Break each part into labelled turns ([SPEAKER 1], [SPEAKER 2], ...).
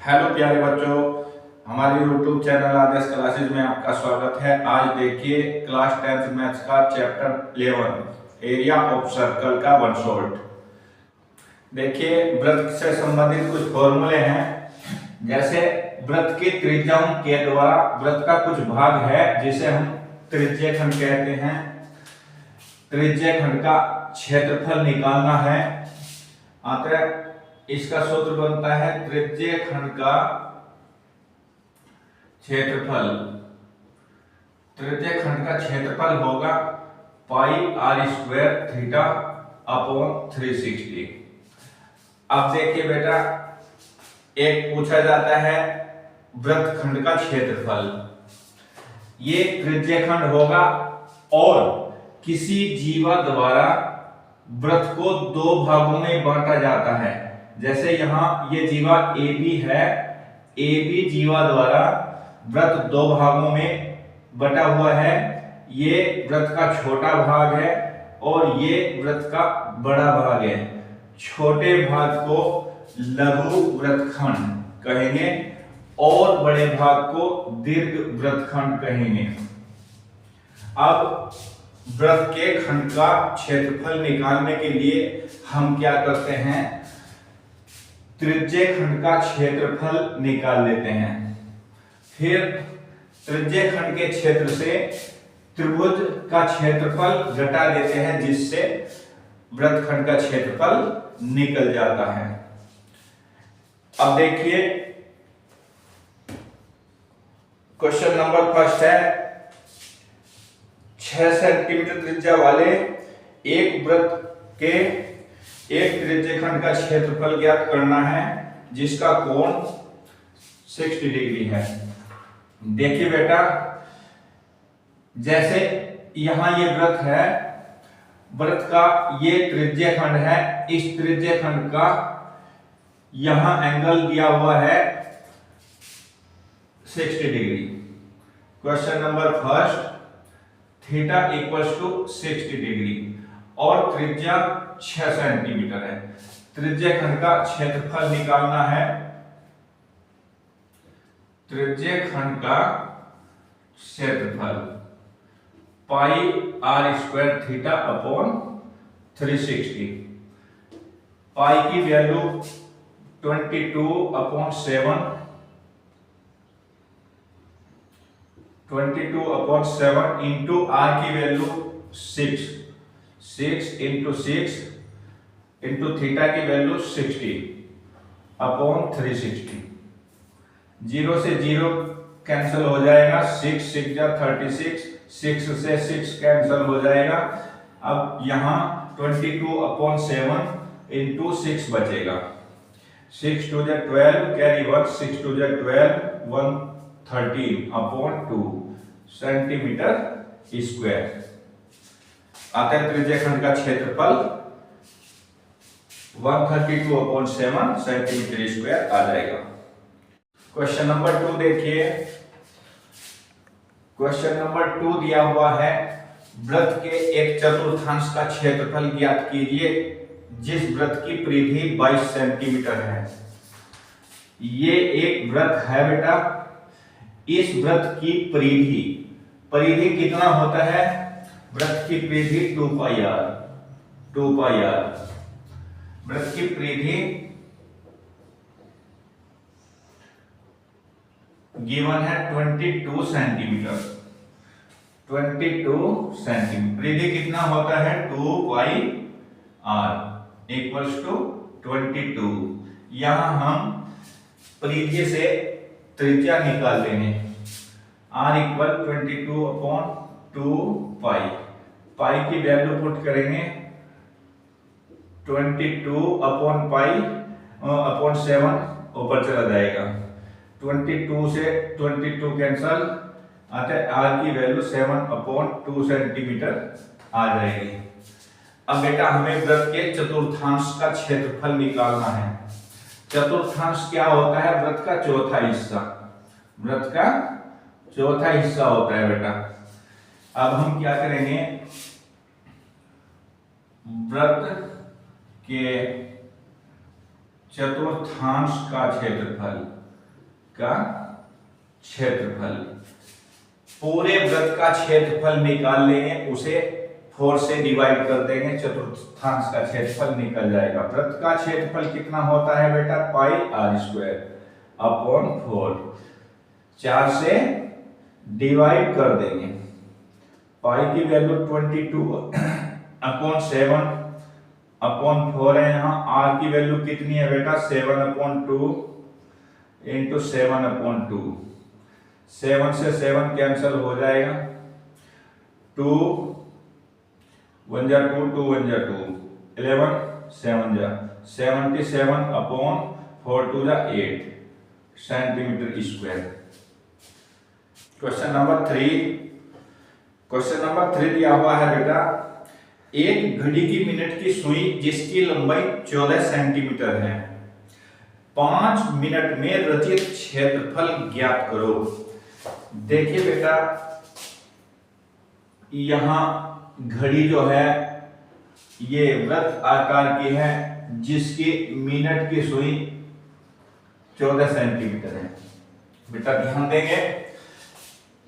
[SPEAKER 1] Hello प्यारे बच्चों, हमारे YouTube चैनल आदेश क्लासेज में आपका स्वागत है। आज देखिए क्लास 10th मैथ्स का चैप्टर 11 एरिया ऑफ सर्कल का वन शॉट। देखिए वृत्त से संबंधित कुछ फॉर्मूले हैं। जैसे वृत्त की त्रिज्याओं के द्वारा वृत्त का कुछ भाग है जिसे हम त्रिज्यखंड कहते हैं। त्रिज्यखंड का क्षेत्रफल निकालना है। अतः इसका सूत्र बनता है त्रिज्यखंड का क्षेत्रफल। त्रिज्यखंड का क्षेत्रफल होगा pi are square theta upon 360। अब देखिए बेटा, एक पूछा जाता है वृत्तखंड का क्षेत्रफल। ये त्रिज्यखंड होगा और किसी जीवा द्वारा वृत्त को दो भागों में बांटा जाता है। जैसे यहां ये जीवा AB है, AB जीवा द्वारा वृत्त दो भागों में बटा हुआ है। ये वृत्त का छोटा भाग है और ये वृत्त का बड़ा भाग है। छोटे भाग को लघु वृत्तखंड कहेंगे और बड़े भाग को दीर्घ वृत्तखंड कहेंगे। अब वृत्त के खंड का क्षेत्रफल निकालने के लिए हम क्या करते हैं, त्रिज्यखंड का क्षेत्रफल निकाल लेते हैं। फिर त्रिज्यखंड के क्षेत्र से त्रिभुज का क्षेत्रफल घटा देते हैं, जिससे वृत्तखंड का क्षेत्रफल निकल जाता है। अब देखिए क्वेश्चन नंबर फर्स्ट है, 6 सेंटीमीटर त्रिज्या वाले एक वृत्त के एक त्रिज्यखंड का क्षेत्रफल ज्ञात करना है जिसका कोण 60 डिग्री है। देखिए बेटा, जैसे यहां ये वृत्त है, वृत्त का ये त्रिज्यखंड है। इस त्रिज्यखंड का यहां एंगल दिया हुआ है 60 degree. Question number first, theta equals to 60 degree और त्रिज्या 6 सेंटीमीटर है। त्रिज्यखंड का क्षेत्रफल निकालना है। त्रिज्यखंड का क्षेत्रफल पाई आर स्क्वायर थीटा अपॉन 360। पाई की वैल्यू 22/7 22/7 इंटू आर की वैल्यू 6 इंटू 6 इंटू थीटा की वैल्यू 60 अपॉन 360। 0 से 0 कैंसिल हो जाएगा, 6 6 जा 36, 6 से 6 कैंसिल हो जाएगा। अब यहाँ 22/7 इंटू 6 बचेगा। 6 2 जा 12, कैरी 1, 6 2 जा 12, 113 अपॉन 2 सेंटीमीटर स्क्वायर। अतः त्रिज्यखंड का क्षेत्रफल 132/7 सेंटीमीटर स्क्वायर आ जाएगा। क्वेश्चन नंबर 2 देखिए। क्वेश्चन नंबर 2 दिया हुआ है, वृत्त के एक चतुर्थांश का क्षेत्रफल ज्ञात कीजिए जिस वृत्त की परिधि 22 सेंटीमीटर है। ये एक वृत्त है बेटा। इस वृत्त की परिधि कितना होता है? वृत्त की परिधि 2πr। वृत्त की परिधि गिवन है 22 सेंटीमीटर। 22 सेंटीमीटर परिधि कितना होता है? 2πr equals to 22। यहां हम परिधि से त्रिज्या निकाल लेंगे। r equal 22/2π। पाई की वैल्यू पुट करेंगे 22/7 ऊपर चला जाएगा। 22 से 22 कैंसल, अतः r की वैल्यू 7/2 सेंटीमीटर आ जाएगी। अब बेटा हमें वृत्त के चतुर्थांश का क्षेत्रफल निकालना है। चतुर्थांश क्या होता है? वृत्त का चौथा हिस्सा। वृत्त का चौथा हिस्सा होता है बेटा। अब हम क्या करेंगे, वृत्त के चतुर्थांश का क्षेत्रफल का क्षेत्रफल। पूरे वृत्त का क्षेत्रफल निकाल लेंगे, उसे 4 से डिवाइड कर देंगे, चतुर्थांश का क्षेत्रफल निकल जाएगा। वृत्त का क्षेत्रफल कितना होता है बेटा? Pi are square upon 4। 4 से डिवाइड कर देंगे, पाई की वैल्यू 22 अपॉन 7 अपॉन 4 है। यहाँ आर की वैल्यू कितनी है बेटा? 7 अपॉन 2 इंटू 7 अपॉन 2। 7 से 7 कैंसिल हो जाएगा, 2 1 जा 2, 2 1 जा 2, 11 7 जा 77 अपॉन 4 2 जा 8 centimetre square. Question number 3। Question number 3 दिया हुआ है बेटा, एक घड़ी की मिनट की सुई जिसकी लंबाई 14 सेंटीमीटर है, 5 मिनट में रचित क्षेत्रफल ज्ञात करो। देखिए बेटा, यहां घड़ी जो है ये वृत्त आकार की है, जिसकी मिनट की सुई 14 सेंटीमीटर है। बेटा ध्यान देंगे,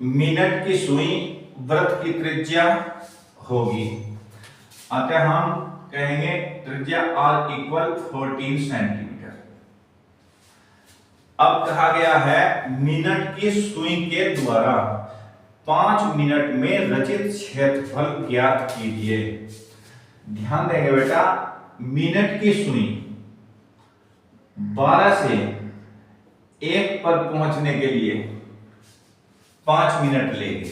[SPEAKER 1] मिनट की सुई वृत्त की त्रिज्या होगी, अतः हम कहेंगे त्रिज्या r इक्वल 14 सेंटीमीटर। अब कहा गया है मिनट की सुई के द्वारा 5 मिनट में रचित क्षेत्रफल ज्ञात कीजिए। ध्यान देंगे बेटा, मिनट की सुई 12 से 1 पर पहुंचने के लिए 5 मिनट लेगी,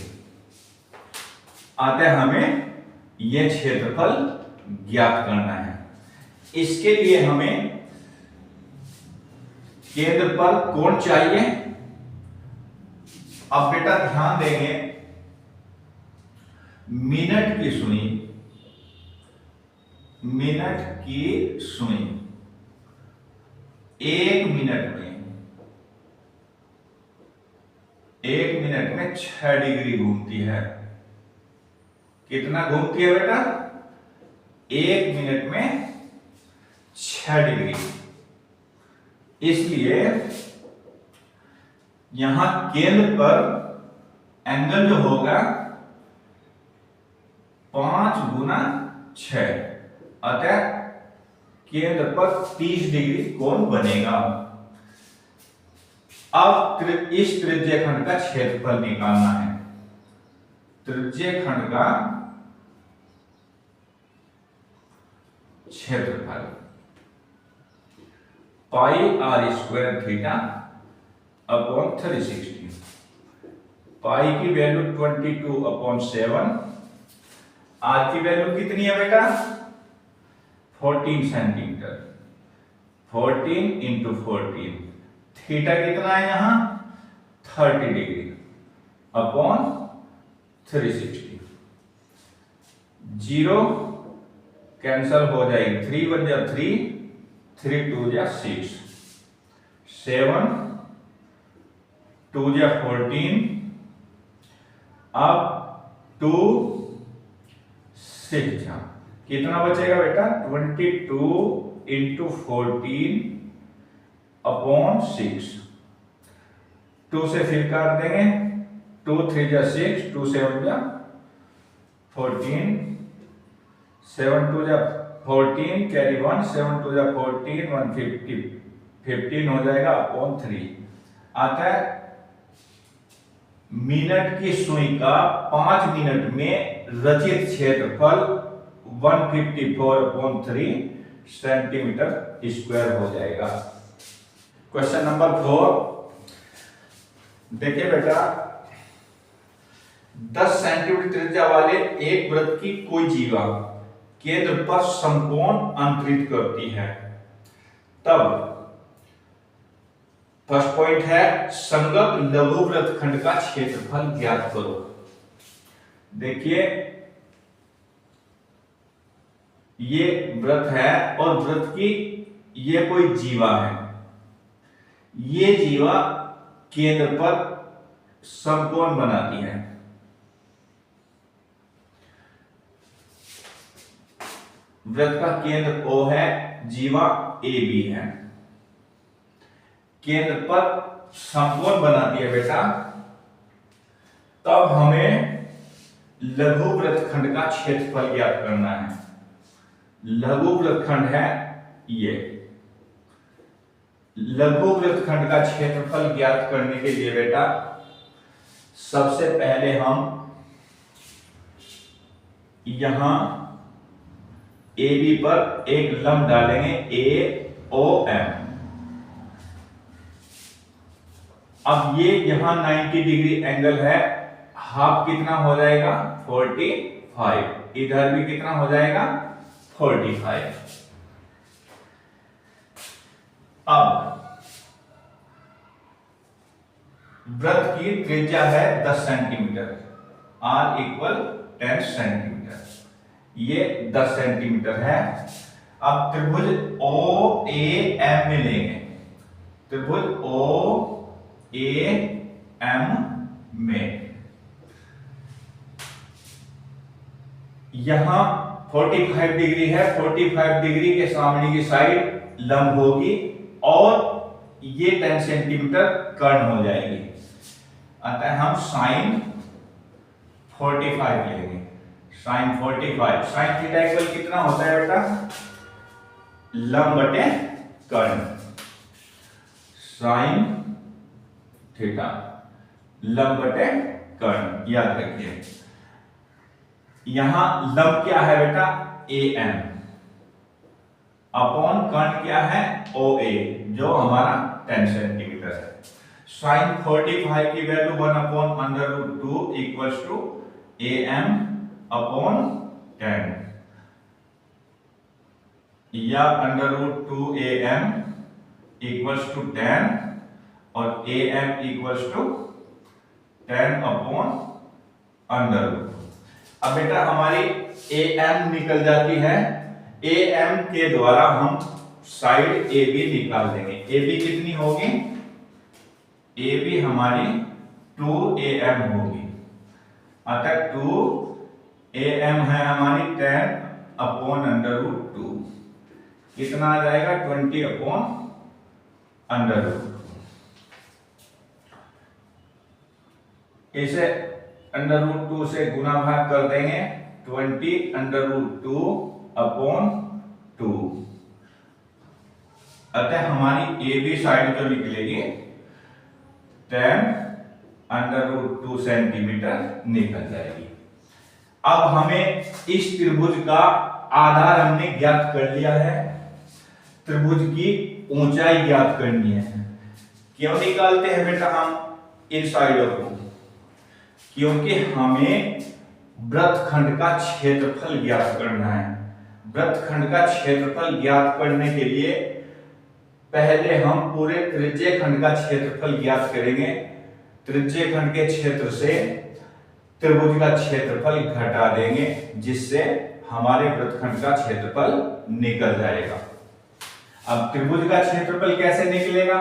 [SPEAKER 1] अतः हमें यह क्षेत्रफल ज्ञात करना है। इसके लिए हमें केंद्र पर कोण चाहिए। अब बेटा ध्यान देंगे, मिनट की सुई 1 मिनट में 6 डिग्री घूमती है। कितना घूमती है बेटा? 1 मिनट में 6 डिग्री। इसलिए यहां केंद्र पर एंगल जो होगा 5 गुना 6, अतः केंद्र पर 30 डिग्री कोण बनेगा। अब इस त्रिज्यखंड का क्षेत्रफल निकालना है। त्रिज्यखंड का क्षेत्रफल पाई आर स्क्वायर थीटा अपॉन 360। पाई की वैल्यू 22 अपॉन 7, आर की वैल्यू कितनी है बेटा? 14 सेंटीमीटर। 14 इंटू 14, थीटा कितना है यहां? 30 डिग्री अपॉन 360। 0 कैंसल हो जाएगी, 3 1 जा 3, 3 2 जा 6, 7 2 जा 14, अब 2 6 जा, कितना बचेगा बेटा? 22 इंटू 14 अपॉन 6। 2 से फिर काट देंगे, 2 3 जा 6, 2 7 जा 14, 7 2 जा 14, कैरी 1, 7 2 जा 14, 150, 15 हो जाएगा अपॉन 3। अतः मिनट की सुई का 5 मिनट में रचित क्षेत्रफल 154 अपॉन 3 सेंटीमीटर स्क्वायर हो जाएगा। Question number 4। देखिए बेटा, 10 सेंटीमीटर त्रिज्या वाले एक वृत्त की कोई जीवा केंद्र पर समकोण अंतरित करती है, तब फर्स्ट पॉइंट है संगत लघु वृत्तखंड का क्षेत्रफल ज्ञात करो। देखिए ये वृत्त है और वृत्त की ये कोई जीवा है, ये जीवा केंद्र पर समकोण बनाती है। वृत्त का केंद्र O है, जीवा AB है, केंद्र पर समकोण बनाती है बेटा, तब हमें लघु वृत्तखंड का क्षेत्रफल ज्ञात करना है। लघु वृत्तखंड है ये। लघु वृत्तखंड का क्षेत्रफल ज्ञात करने के लिए बेटा सबसे पहले हम यहां AB पर एक लंब डालेंगे AOM। अब ये यहां 90 डिग्री एंगल है, हाफ कितना हो जाएगा 45, इधर भी कितना हो जाएगा 45। अब वृत्त की त्रिज्या है 10 सेंटीमीटर, R इक्वल 10 सेंटीमीटर, ये 10 सेंटीमीटर है। अब त्रिभुज OAM में लेंगे, त्रिभुज OAM में यहां 45 डिग्री है, 45 डिग्री के सामने की साइड लंब होगी और ये 10 सेंटीमीटर कर्ण हो जाएगी, अतः हम साइन 45 लेंगे। साइन 45, साइन थीटा इक्वल कितना होता है बेटा, लंब बटे कर्ण, साइन थीटा लंब बटे कर्ण, याद रखिए। यहां लंब क्या है बेटा AM, अपॉन कर्ण क्या है OA, जो हमारा 10 सेंटीमीटर है। साइन 45 की value 1/√2 equals to AM upon 10, या √2 AM इक्वल्स टू 10 और AM इक्वल्स टू 10 अपॉन √2। अब बेटा हमारी AM निकल जाती है, AM के द्वारा हम साइड AB निकाल देंगे। AB कितनी होगी, AB हमारी 2AM होगी, अतः 2AM है हमारी 10 अपॉन √2, कितना आ जाएगा 20 अपॉन √2। इसे √2 से गुना भाग कर देंगे, 20 √2 अपॉन 2, अतः हमारी AB साइड जो निकलेगी 10 √2 सेंटीमीटर निकल जाएगी। अब हमें इस त्रिभुज का आधार हमने ज्ञात कर लिया है, त्रिभुज की ऊंचाई ज्ञात करनी है। क्यों निकालते हैं बेटा हम इन साइडों को, क्योंकि हमें वृत्तखंड का क्षेत्रफल ज्ञात करना है। वृत्तखंड का क्षेत्रफल ज्ञात करने के लिए पहले हम पूरे त्रिज्य खंड का क्षेत्रफल ज्ञात करेंगे। त्रिज्य खंड के क्षेत्र से त्रिभुज का क्षेत्रफल घटा देंगे, जिससे हमारे वृत्तखंड का क्षेत्रफल निकल जाएगा। अब त्रिभुज का क्षेत्रफल कैसे निकलेगा,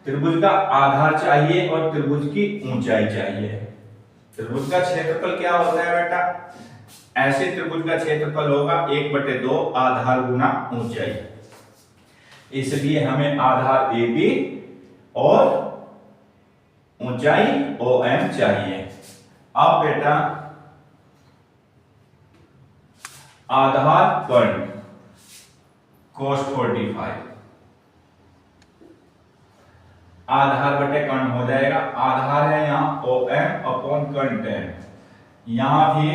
[SPEAKER 1] त्रिभुज का आधार चाहिए और त्रिभुज की ऊंचाई चाहिए। त्रिभुज का क्षेत्रफल क्या होता है बेटा, ऐसे त्रिभुज का क्षेत्रफल होगा 1/2 आधार गुना ऊंचाई, इसलिए हमें आधार AB और ऊंचाई OM चाहिए। अब बेटा आधार कर्ण cos 45, आधार बटे कर्ण हो जाएगा, आधार है यहाँ OM अपॉन कर्ण 10, यहां भी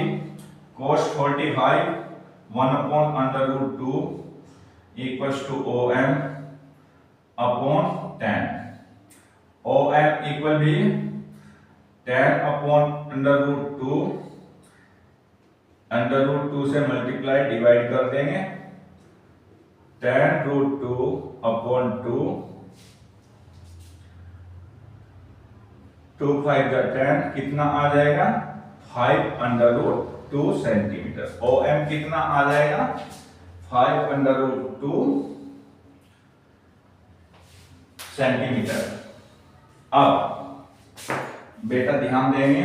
[SPEAKER 1] cos 45 1/√2 equals to OM upon 10, OM equal भी 10 अपॉन √2, √2 से मल्टीप्लाई डिवाइड कर देंगे, 10√2 अपॉन 2, 2 5 10, कितना आ जाएगा 5/2 सेंटीमीटर। OM कितना आ जाएगा 5/2 सेंटीमीटर। अब बेटा ध्यान देंगे,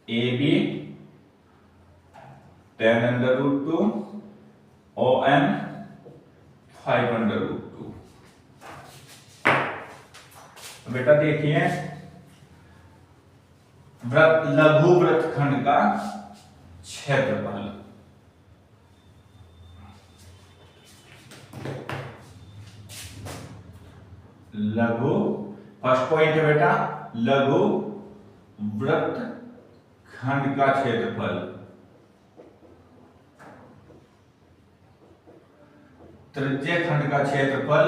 [SPEAKER 1] AB 10√2 OM 5√2। बेटा देखिए लघु वृत्तखंड का क्षेत्रफल, लघु फर्स्ट पॉइंट है बेटा लघु वृत्तखंड का क्षेत्रफल, त्रिज्य खंड का क्षेत्रफल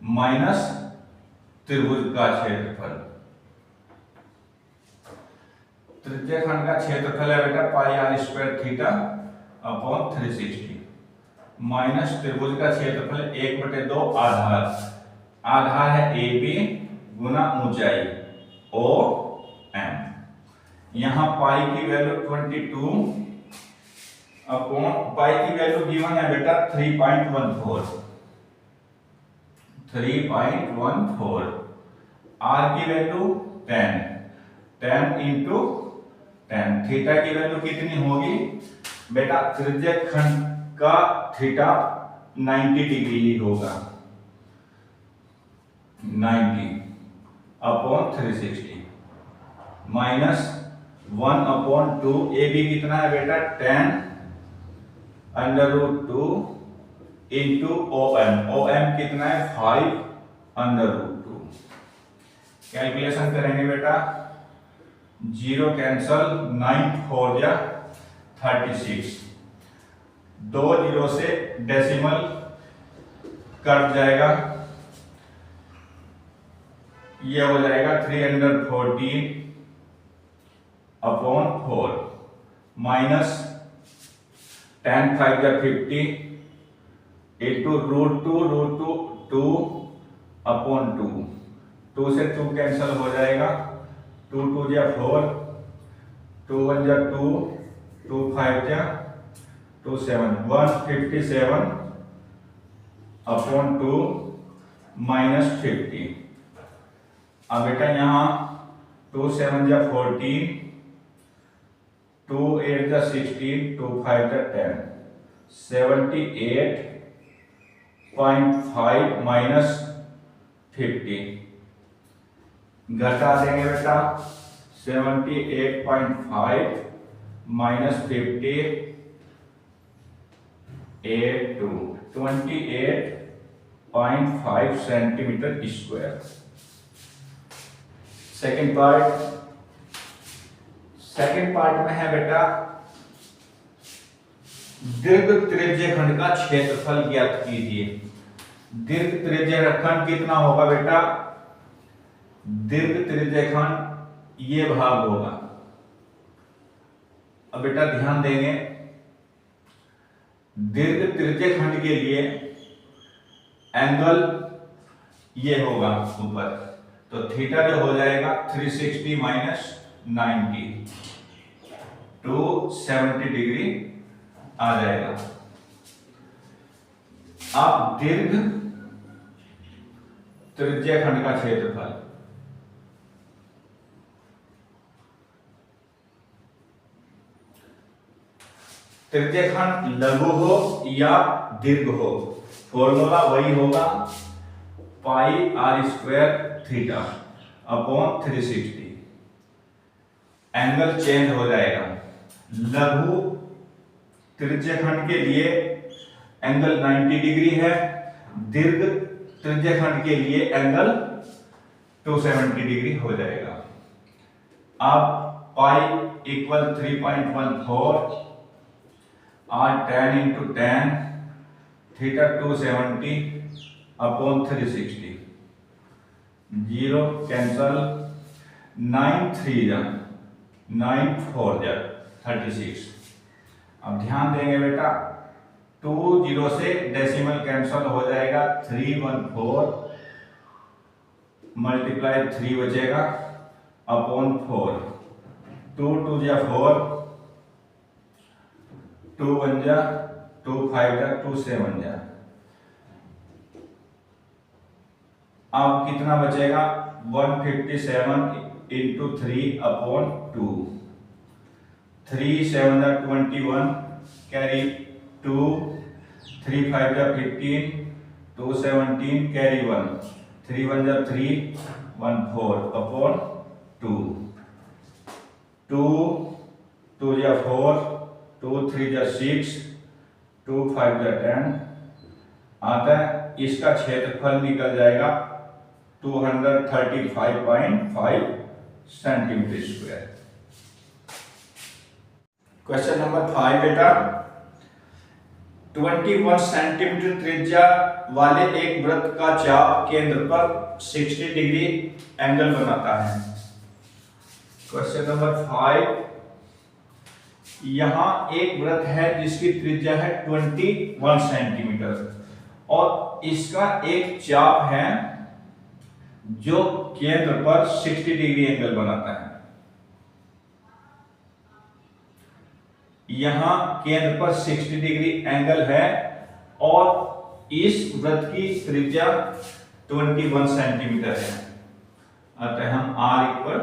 [SPEAKER 1] माइनस त्रिभुज का क्षेत्रफल। त्रिज्य खंड का क्षेत्रफल है बेटा pi are square theta upon 360 minus त्रिभुज का क्षेत्रफल 1/2 आधार, आधार है ए बी गुना ऊंचाई ओ एम। यहां पाई की वैल्यू 22 अपॉन पाई की वैल्यू गिवन है बेटा 3.14 आर की वैल्यू 10 इंटू 10। थीटा की वैल्यू कितनी होगी बेटा त्रिज्य खंड का थीटा 90 डिग्री ही होगा, 90 अपॉन 360 माइनस 1/2 ए बी कितना है बेटा 10√2 इंटू OM, OM कितना है 5√2। कैलकुलेशन करेंगे बेटा 0 कैंसल 9 4 या 36, 2 जीरो से डेसिमल कट जाएगा, ये हो जाएगा 314 अपॉन 4 माइनस 10 5 या 50 इंटू √2 अपॉन 2 से 2 कैंसल हो जाएगा, 2 2 या 4, 2 1 या 2, 2 5 या 2 7, 157 अपॉन 2 माइनस 50। अब बेटा यहाँ 2 7 या 14, 2 8 या 16, 2 5 या 10, 78.5 माइनस 50 घटा देंगे बेटा 78.5 minus 50 28.5 centimetre square. Second part में है बेटा दीर्घ त्रिज्य खंड का क्षेत्रफल ज्ञात कीजिए। दीर्घ त्रिज्य खंड कितना होगा बेटा, दीर्घ त्रिज्य खंड ये भाग होगा। अब बेटा ध्यान देंगे दीर्घ त्रिज्य खंड के लिए एंगल ये होगा ऊपर, तो थीटा जो हो जाएगा 360 माइनस 90 270 डिग्री आ जाएगा। अब दीर्घ त्रिज्य खंड का क्षेत्रफल, त्रिज्य खंड लघु हो या दीर्घ हो फॉर्मूला वही होगा pi are square theta upon 360। Angle change हो जाएगा, लघु त्रिज्य खंड के लिए एंगल 90 डिग्री है, दीर्घ त्रिज्य खंड के लिए एंगल 270 डिग्री हो जाएगा। अब पाई इक्वल 3.14 और 10 इंटू 10 थीटा 270 अपॉन 360, 0 कैंसल 9 3 जा 9 4 जा 36। अब ध्यान देंगे बेटा 2 जीरो से डेसिमल कैंसल हो जाएगा, 314 मल्टीप्लाई 3 बचेगा अपॉन 4, 2 2 जा 4, 2 1 जा 2 5 जा 2 7 जा। अब कितना बचेगा 157 इंटू 3/2, 3 7 21 कैरी 2, 3 5 15, 2 17 कैरी 1, 3 1 3 1 4/2, 2 2 4, 2 3 6, 2 5 10 आता है। इसका क्षेत्रफल निकल जाएगा 235.5 सेंटीमीटर स्क्वायर। क्वेश्चन नंबर 5 बेटा, 21 सेंटीमीटर त्रिज्या वाले एक वृत्त का चाप केंद्र पर 60 डिग्री एंगल बनाता है। क्वेश्चन नंबर 5, यहां एक वृत्त है जिसकी त्रिज्या है 21 सेंटीमीटर और इसका एक चाप है जो केंद्र पर 60 डिग्री एंगल बनाता है। यहां केंद्र पर 60 डिग्री एंगल है और इस वृत्त की त्रिज्या 21 सेंटीमीटर है। अतः हम r इक्वल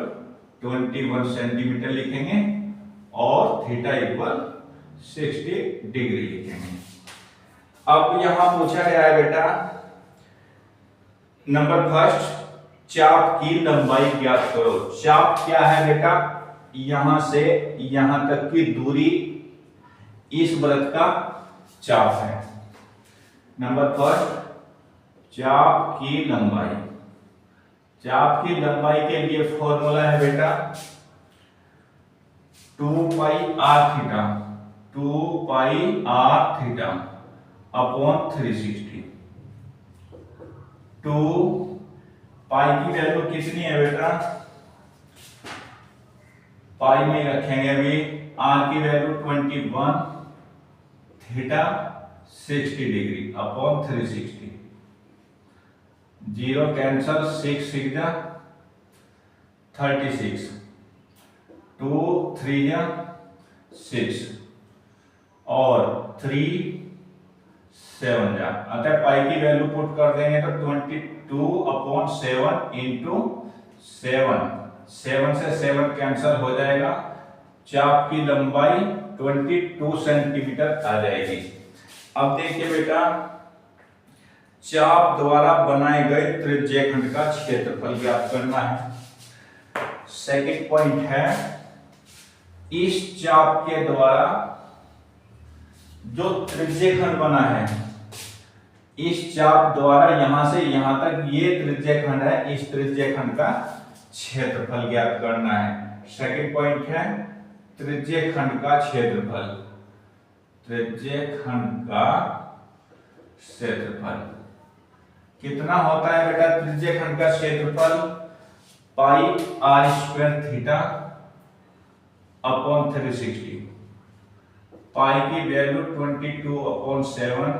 [SPEAKER 1] 21 सेंटीमीटर लिखेंगे और थीटा इक्वल 60 डिग्री लिखेंगे। अब यहां पूछा गया है बेटा नंबर फर्स्ट, चाप की लंबाई ज्ञात करो। चाप क्या है बेटा? यहां से यहां तक की दूरी इस वृत्त का चाप है। नंबर फर्स्ट, चाप की लंबाई। चाप की लंबाई के लिए फॉर्मूला है बेटा 2 पाई r थीटा, 2 पाई r थीटा अपॉन 360। 2 पाई की वैल्यू कितनी है बेटा? पाई में रखेंगे अभी। r की value 21, theta 60 degree upon 360। 0 cancel, 6 6 जा 36, 2 3 जा 6 और 3 7 जा। अतः पाई की वैल्यू पुट कर देंगे तो 22/7 इंटू 7, 7 से 7 कैंसल हो जाएगा। चाप की लंबाई 22 सेंटीमीटर आ जाएगी। अब देखिए बेटा, चाप द्वारा बनाए गए त्रिज्यखंड का क्षेत्रफल ज्ञात करना है। सेकंड पॉइंट है, इस चाप के द्वारा जो त्रिज्यखंड बना है, इस चाप द्वारा यहां से यहां तक ये त्रिज्यखंड है, इस त्रिज्यखंड का क्षेत्रफल ज्ञात करना है। सेकंड पॉइंट है त्रिज्यखंड का क्षेत्रफल। त्रिज्यखंड का क्षेत्रफल कितना होता है बेटा? त्रिज्यखंड का क्षेत्रफल पाई r² थीटा अपॉन 360। पाई की वैल्यू 22/7,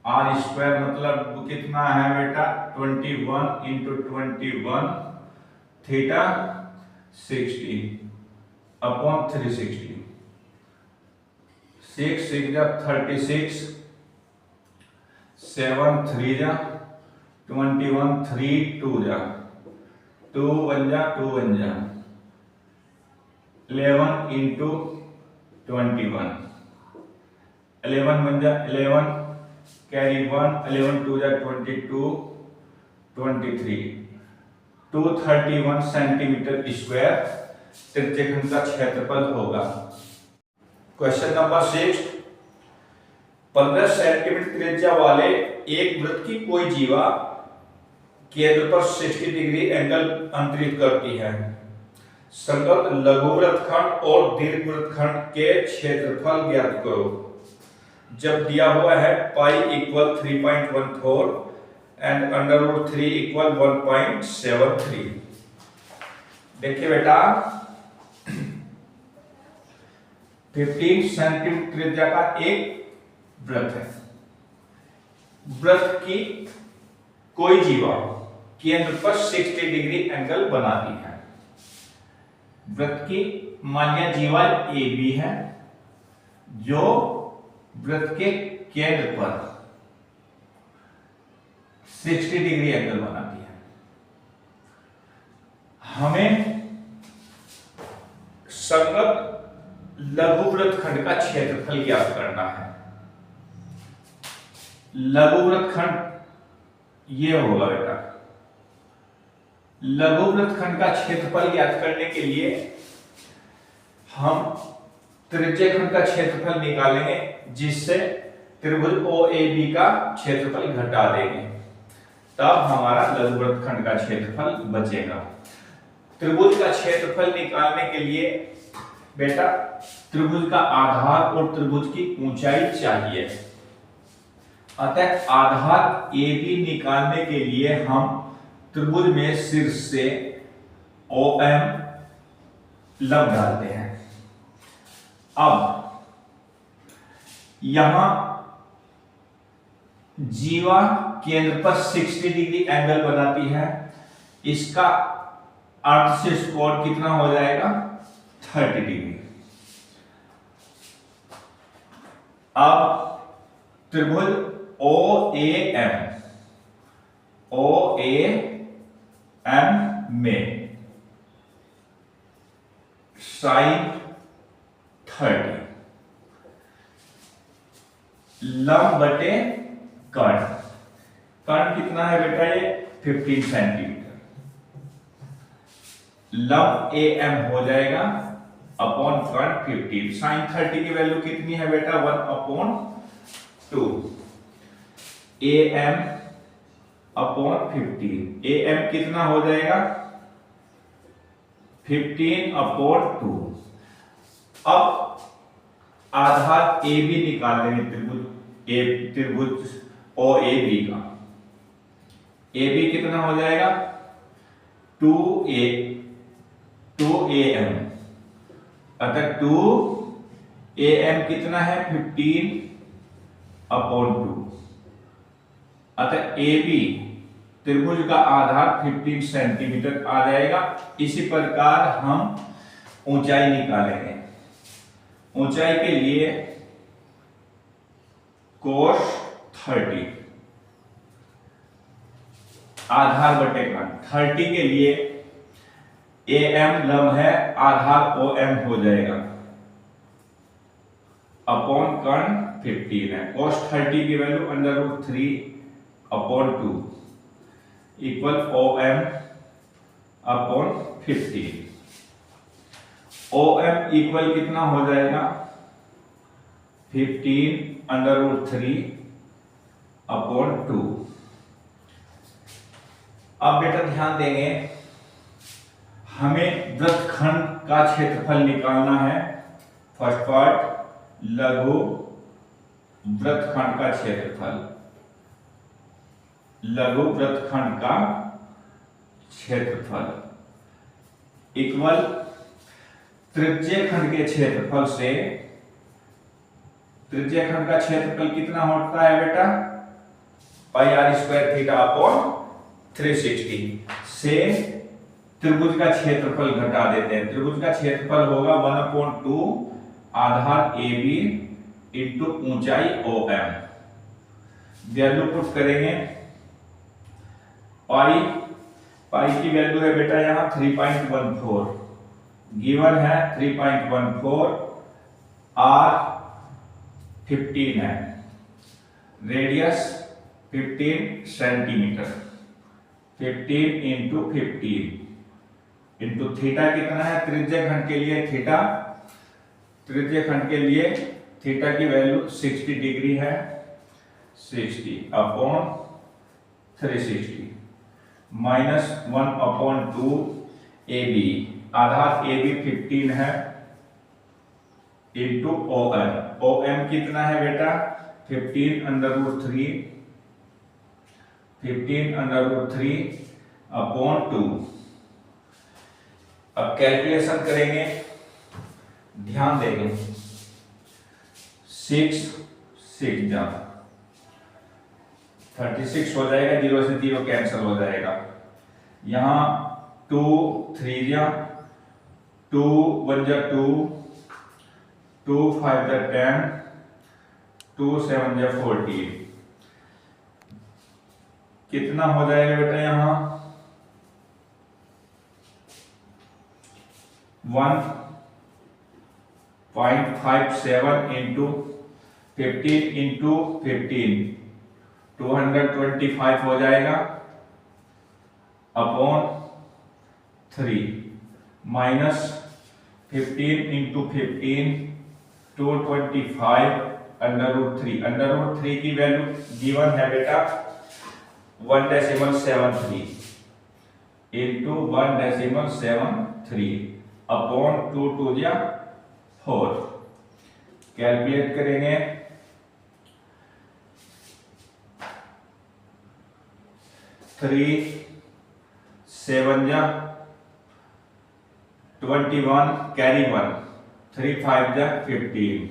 [SPEAKER 1] r² मतलब कितना है बेटा? 21 इंटू 21 थीटा 60 अपॉन 360। 6 6 जा 36, 7 3 जा 21, 3 2 जा 2 1 जा 2 1 जा 11 इंटू 21, 11 1 जा 11 कैरी 1, 11 2 जा 22, 23, 231 सेंटीमीटर स्क्वायर त्रिज्यखंड का क्षेत्रफल होगा। क्वेश्चन नंबर 6, 15 सेंटीमीटर त्रिज्या वाले एक वृत्त की कोई जीवा केंद्र पर 60 डिग्री एंगल अंतरित करती है। संगत लघु वृत्तखंड और दीर्घ वृत्तखंड के क्षेत्रफल ज्ञात करो। जब दिया हुआ है पाई इक्वल 3.14 एंड √3 इक्वल 1.73। देखिए बेटा, 15 सेंटीमीटर त्रिज्या का एक वृत्त है। वृत्त की कोई जीवा केंद्र पर 60 डिग्री एंगल बनाती है। वृत्त की मान्य जीवा AB है जो वृत्त के केंद्र पर 60 डिग्री एंगल बनाती है। हमें संगत लघु वृत्तखंड का क्षेत्रफल ज्ञात करना है। लघु वृत्तखंड ये होगा बेटा। लघु वृत्तखंड का क्षेत्रफल ज्ञात करने के लिए हम त्रिज्यखंड का क्षेत्रफल निकालेंगे, जिससे त्रिभुज OAB का क्षेत्रफल घटा देंगे, तब हमारा लघु वृत्तखंड का क्षेत्रफल बचेगा। त्रिभुज का क्षेत्रफल निकालने के लिए बेटा त्रिभुज का आधार और त्रिभुज की ऊंचाई चाहिए। अतः आधार AB निकालने के लिए हम त्रिभुज में शीर्ष से OM लंब डालते हैं। अब यहां जीवा केंद्र पर 60 डिग्री एंगल बनाती है। इसका अर्थ से कोण कितना हो जाएगा? 30 डिग्री। अब त्रिभुज OAM में साइन 30 लंब बटे कर्ण। कर्ण कितना है बेटा? ये 15 सेंटीमीटर। लंब AM हो जाएगा अपॉन कर्ण 15। साइन 30 की वैल्यू कितनी है बेटा? 1/2। AM upon 15। AM कितना हो जाएगा? 15/2। अब आधार AB निकाल लेंगे त्रिभुज OAB का। AB कितना हो जाएगा? 2AM। अतः 2AM कितना है? 15/2। अतः AB त्रिभुज का आधार 15 सेंटीमीटर आ जाएगा। इसी प्रकार हम ऊंचाई निकालेंगे। ऊंचाई के लिए cos 30 आधार बटे कर्ण। 30 के लिए AM लंब है, आधार OM हो जाएगा अपॉन कर्ण 15 है। cos 30 की value √3/2 equal OM upon 15। OM equal कितना हो जाएगा? 15√3/2। अब बेटा ध्यान देंगे, हमें वृत्तखंड का क्षेत्रफल निकालना है। फर्स्ट पार्ट, लघु वृत्तखंड का क्षेत्रफल। लघु वृत्तखंड का क्षेत्रफल इक्वल त्रिज्यखंड के क्षेत्रफल से। त्रिज्यखंड का क्षेत्रफल कितना होता है बेटा? πr² थीटा अपॉन 360 से त्रिभुज का क्षेत्रफल घटा देते हैं। त्रिभुज का क्षेत्रफल होगा 1/2 आधार AB इंटू ऊंचाई OM। वैल्यू पुट करेंगे। पाई की वैल्यू है बेटा यहां 3.14 गिवन है। 3.14 R 15 है, radius 15 centimetre. 15 into 15 into theta कितना है? त्रिज्यखंड के लिए थीटा की वैल्यू 60 डिग्री है। 60 अपॉन 360 माइनस 1/2 AB। आधार AB 15 है इंटू OM कितना है बेटा? 15√3/2। अब कैलकुलेशन करेंगे, ध्यान देंगे। 6 जा 36 हो जाएगा, 0 से 0 कैंसिल हो जाएगा। यहां 2 3 जा 2 1 जा 2 2 5 जा 10 2 7 जा 14। कितना हो जाएगा बेटा? यहां 1.57 इंटू 15 इंटू 15 225 हो जाएगा अपॉन 3 माइनस 15 इंटू 15 225 √3 √3 की वैल्यू गिवन है बेटा 1.73 इंटू 1.73 अपॉन 2 2 जा 4 कैलकुलेट करेंगे 3 7 जा 21 कैरी 1 3 5 जा 15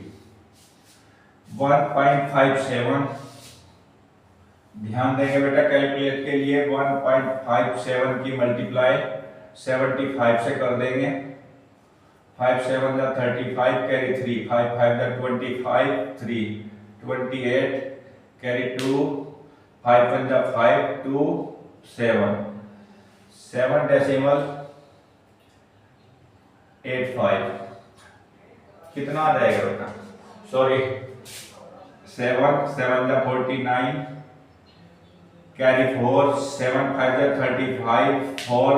[SPEAKER 1] 1.57 ध्यान देंगे बेटा कैलकुलेट के लिए 1.57 की मल्टीप्लाई 75 से कर देंगे 5 7 जा 35 कैरी 3 5 5 जा 25 3 28 कैरी 2 5 1 जा 5 2 7 7.85 कितना आ जाएगा बेटा सॉरी 7 7 जा 49 कैरी 4 7 5 जा 35 4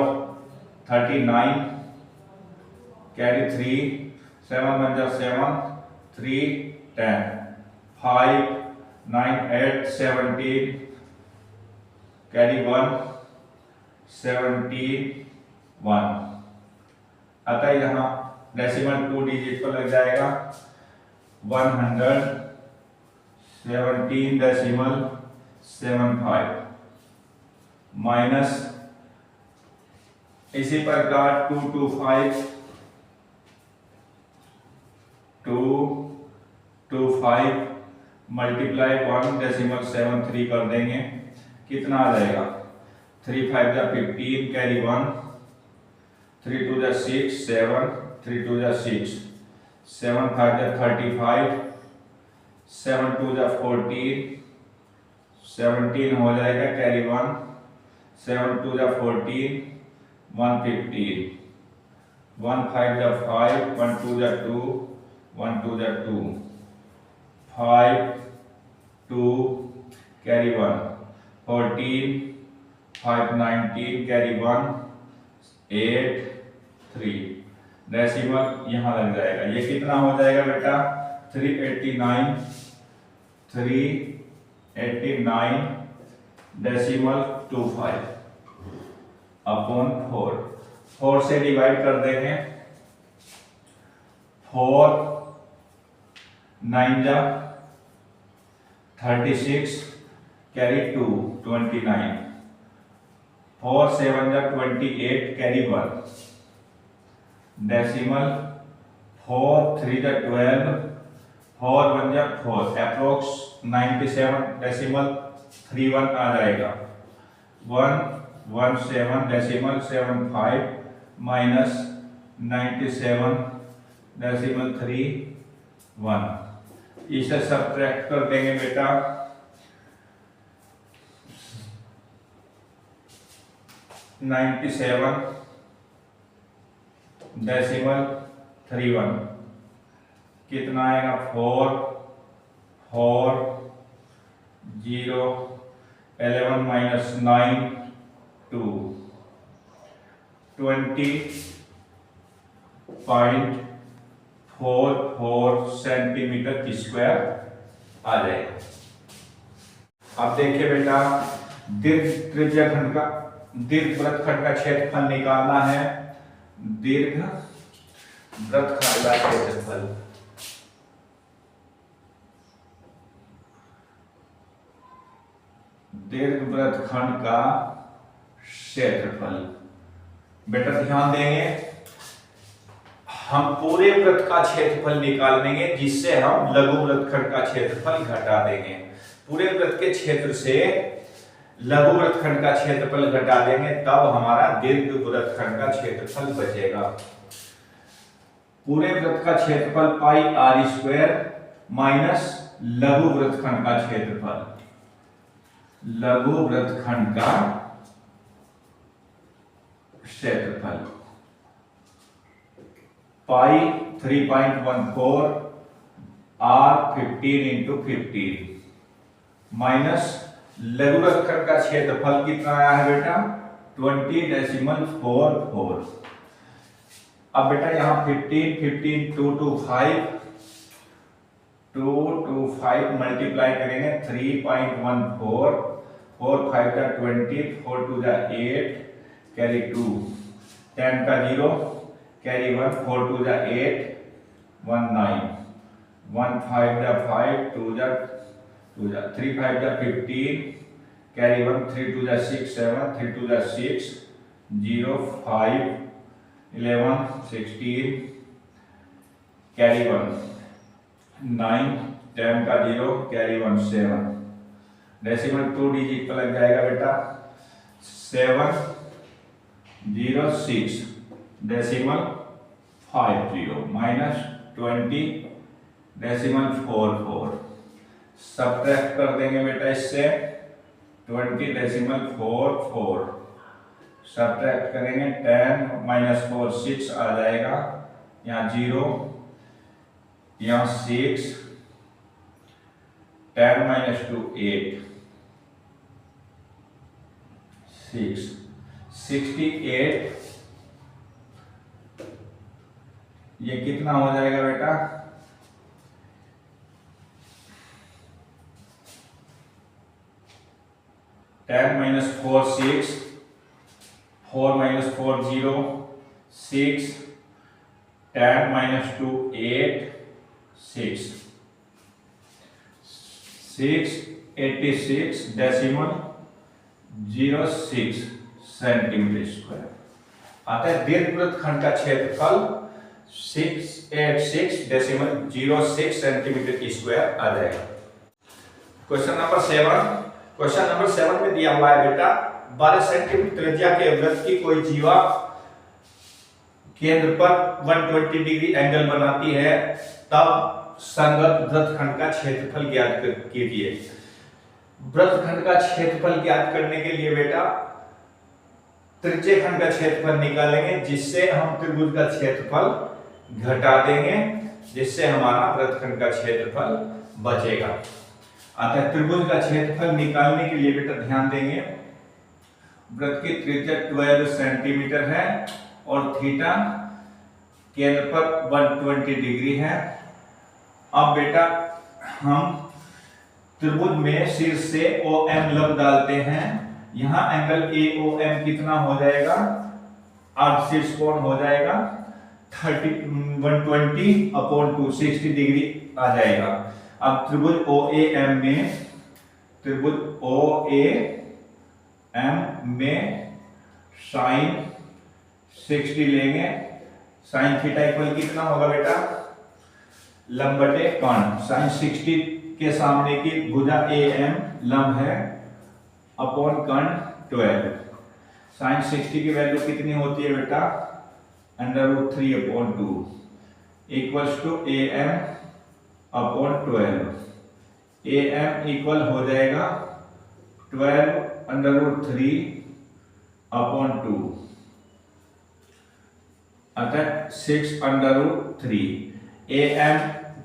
[SPEAKER 1] 39 कैरी 3 7 1 जा 7 3 10 5 9 8 17 कैरी 1 71 अतः यहाँ डेसिमल 2 डिजिट पर लग जाएगा 117.75 माइनस इसी प्रकार 225 मल्टीप्लाई 1.73 कर देंगे कितना आ जाएगा 3 5 जा 15 कैरी 1 3 2 जा 6 7 3 2 जा 6 7 5 जा 35 7 2 जा 14 17 हो जाएगा कैरी 1 7 2 जा 14 115 1 5 जा 5 1 2 जा 2 1 2 जा 2 5 2 कैरी 1 14 5 19 कैरी 1 8 3 डेसिमल यहां लग जाएगा ये कितना हो जाएगा बेटा 389.25 अपॉन 4 से डिवाइड कर देंगे 4 9 जा 36 कैरी 2 29 4 7 जा 28 कैरी 1 डेसिमल 4 3 जा 12 4 1 जा 4 अप्रोक्स 97 डेसिमल 31 आ जाएगा 117 डेसिमल 75 माइनस 97 डेसिमल 31 इसे सब्ट्रैक्ट कर देंगे बेटा 97 डेसिमल 31 कितना आएगा 4 4 0 11 माइनस 9 2 20.44 सेंटीमीटर स्क्वायर आ जाएगा। अब देखिए बेटा दीर्घ त्रिज्याखंड का दीर्घ वृत्तखंड का क्षेत्रफल निकालना है। दीर्घ वृत्तखंड का क्षेत्रफल दीर्घ वृत्तखंड का क्षेत्रफल बेटा ध्यान देंगे हम पूरे वृत्त का क्षेत्रफल निकाल देंगे जिससे हम लघु वृत्तखंड का क्षेत्रफल घटा देंगे। पूरे वृत्त के क्षेत्र से लघु वृत्तखंड का क्षेत्रफल घटा देंगे तब हमारा दीर्घ वृत्तखंड का क्षेत्रफल बचेगा। पूरे वृत्त का क्षेत्रफल पाई आर स्क्वायर माइनस लघु वृत्तखंड का क्षेत्रफल लघु वृत्तखंड का क्षेत्रफल पाई 3.14 r 15 इंटू 15 माइनस लघु रेखाखंड का क्षेत्रफल कितना आया है बेटा 20.44। अब बेटा यहाँ 15 15 2 to 5 2 to 5 मल्टीप्लाई करेंगे 3.14 4 5 का 20 4 2 का 8 कैरी 2 10 का 0 कैरी 1 4 2 का 8 1 9 1 5 का 5 2 का 3 5 का 15 कैरी 1 3 2 का 6 7 3 2 का 6 0 5 11 16 कैरी 1 9 10 का 0 कैरी 1 7 डेसिमल 2 डिजिट पर लग जाएगा बेटा 7 0 6 डेसिमल 50 माइनस 20 डेसिमल 44 सब्ट्रैक्ट कर देंगे बेटा इससे 20 डेसिमल 44 सब्ट्रैक्ट करेंगे 10 माइनस 4 6 आ जाएगा यहाँ 0 यहाँ 6 10 माइनस 2 8 6 68 ये कितना हो जाएगा बेटा 10 minus 4 6 4 minus 4 0 6 10 minus 2 8 6 86 decimal 06 centimetre square अतः दीर्घवृत्तखंड का क्षेत्रफल 686 डेसिमल 06 सेंटीमीटर स्क्वायर आ जाएगा। क्वेश्चन नंबर 7 क्वेश्चन नंबर 7 में दिया हुआ है बेटा 12 सेंटीमीटर त्रिज्या के वृत्त की कोई जीवा केंद्र पर 120 डिग्री एंगल बनाती है तब संगत वृत्तखंड का क्षेत्रफल ज्ञात कीजिए। वृत्तखंड का क्षेत्रफल ज्ञात करने के लिए बेटा त्रिज्य खंड का क्षेत्रफल निकालेंगे जिससे हम त्रिभुज का क्षेत्रफल घटा देंगे जिससे हमारा वृत्तखंड का क्षेत्रफल बचेगा। अतः त्रिभुज का क्षेत्रफल निकालने के लिए बेटा ध्यान देंगे वृत्त की त्रिज्या 12 सेंटीमीटर है और थीटा केंद्र पर 120 डिग्री है। अब बेटा हम त्रिभुज में शीर्ष से OM लंब डालते हैं। यहाँ एंगल AOM कितना हो जाएगा अर्ध शीर्ष कोण हो जाएगा 120/2 डिग्री आ जाएगा। अब त्रिभुज OAM में साइन 60 लेंगे। साइन थीटा इक्वल कितना होगा बेटा लंब बटे कर्ण साइन 60 के सामने की भुजा AM लंब है अपॉन कर्ण 12 साइन 60 की वैल्यू कितनी होती है बेटा √3/2 equals to AM upon 12 AM equal हो जाएगा 12√3/2 अतः 6√3 AM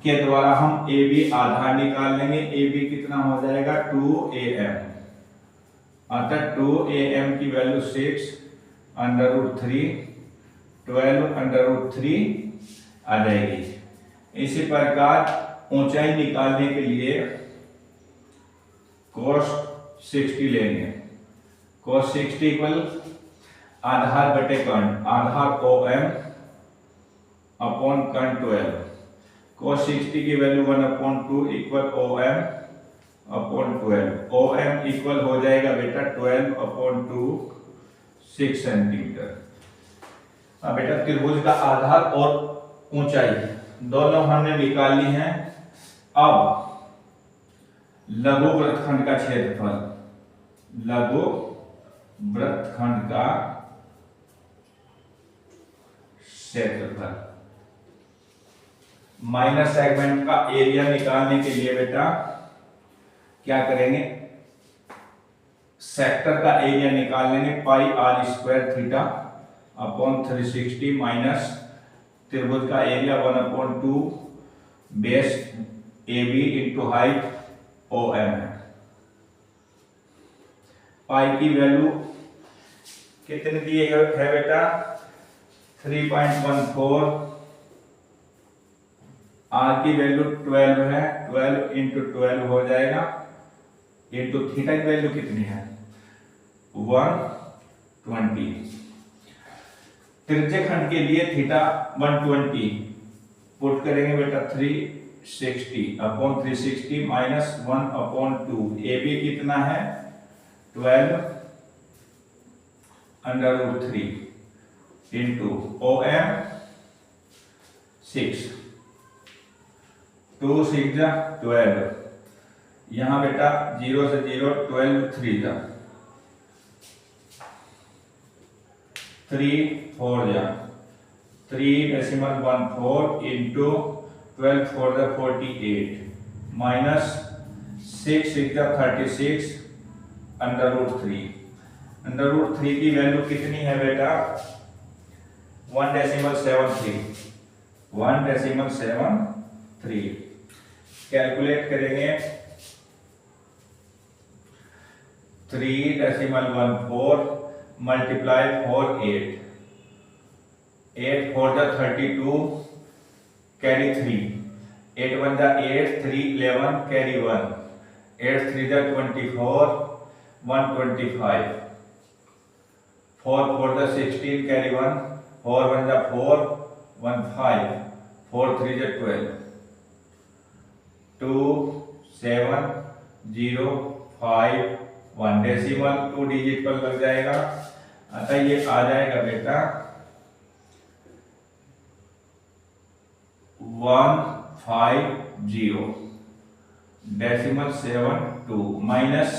[SPEAKER 1] के द्वारा हम AB आधार निकाल लेंगे। AB कितना हो जाएगा 2AM अतः 2AM की वैल्यू 6√3 12√3 आ जाएगी। इसी प्रकार ऊंचाई निकालने के लिए cos 60 लेंगे। cos 60 इक्वल आधार बटे कर्ण आधार OM अपॉन कर्ण 12 cos 60 की value 1/2 equal OM upon 12 OM equal हो जाएगा बेटा 12/2 6 सेंटीमीटर। अब बेटा त्रिभुज का आधार और ऊंचाई दोनों हमने निकाल ली हैं। अब लघु वृत्तखंड का क्षेत्रफल लघु वृत्तखंड का क्षेत्रफल माइनर सेगमेंट का एरिया निकालने के लिए बेटा क्या करेंगे सेक्टर का एरिया निकाल लेंगे पाई r² थीटा अपॉन 360 माइनस त्रिभुज का area 1/2 base AB into height OM है। पाई की वैल्यू कितने दिए है बेटा? 3.14। आर की वैल्यू 12 है, 12 इंटू 12 हो जाएगा, इंटू थीटा की वैल्यू कितनी है? 120। त्रिज्य खंड के लिए थीटा 120 पुट करेंगे बेटा 360 अपॉन 360 माइनस 1/2। ए बी कितना है? 12 अंडर रूट 3 इंटू OM 6, 2 6 जा 12। यहां बेटा 0 से 0 12 3 जा 3 4 जा 3.14 इंटू 12 4 जा 48 माइनस 6 6 जा 36 अंडर रूट 3। अंडर रूट 3 की वैल्यू कितनी है बेटा? 1.73। 1.73 कैलकुलेट करेंगे। 3.14 मल्टीप्लाई 4 8 8 4 जा 32 कैरी 3 8 1 जा 8 3 11 कैरी 1 8 3 जा 24 125 4 4 जा 16 कैरी 1 4 1 जा 4 1 5 4 3 जा 12 2 7 0 5 1 डेसिमल 2 डिजिट पर लग जाएगा। अतः ये आ जाएगा बेटा 150 डेसिमल 72 माइनस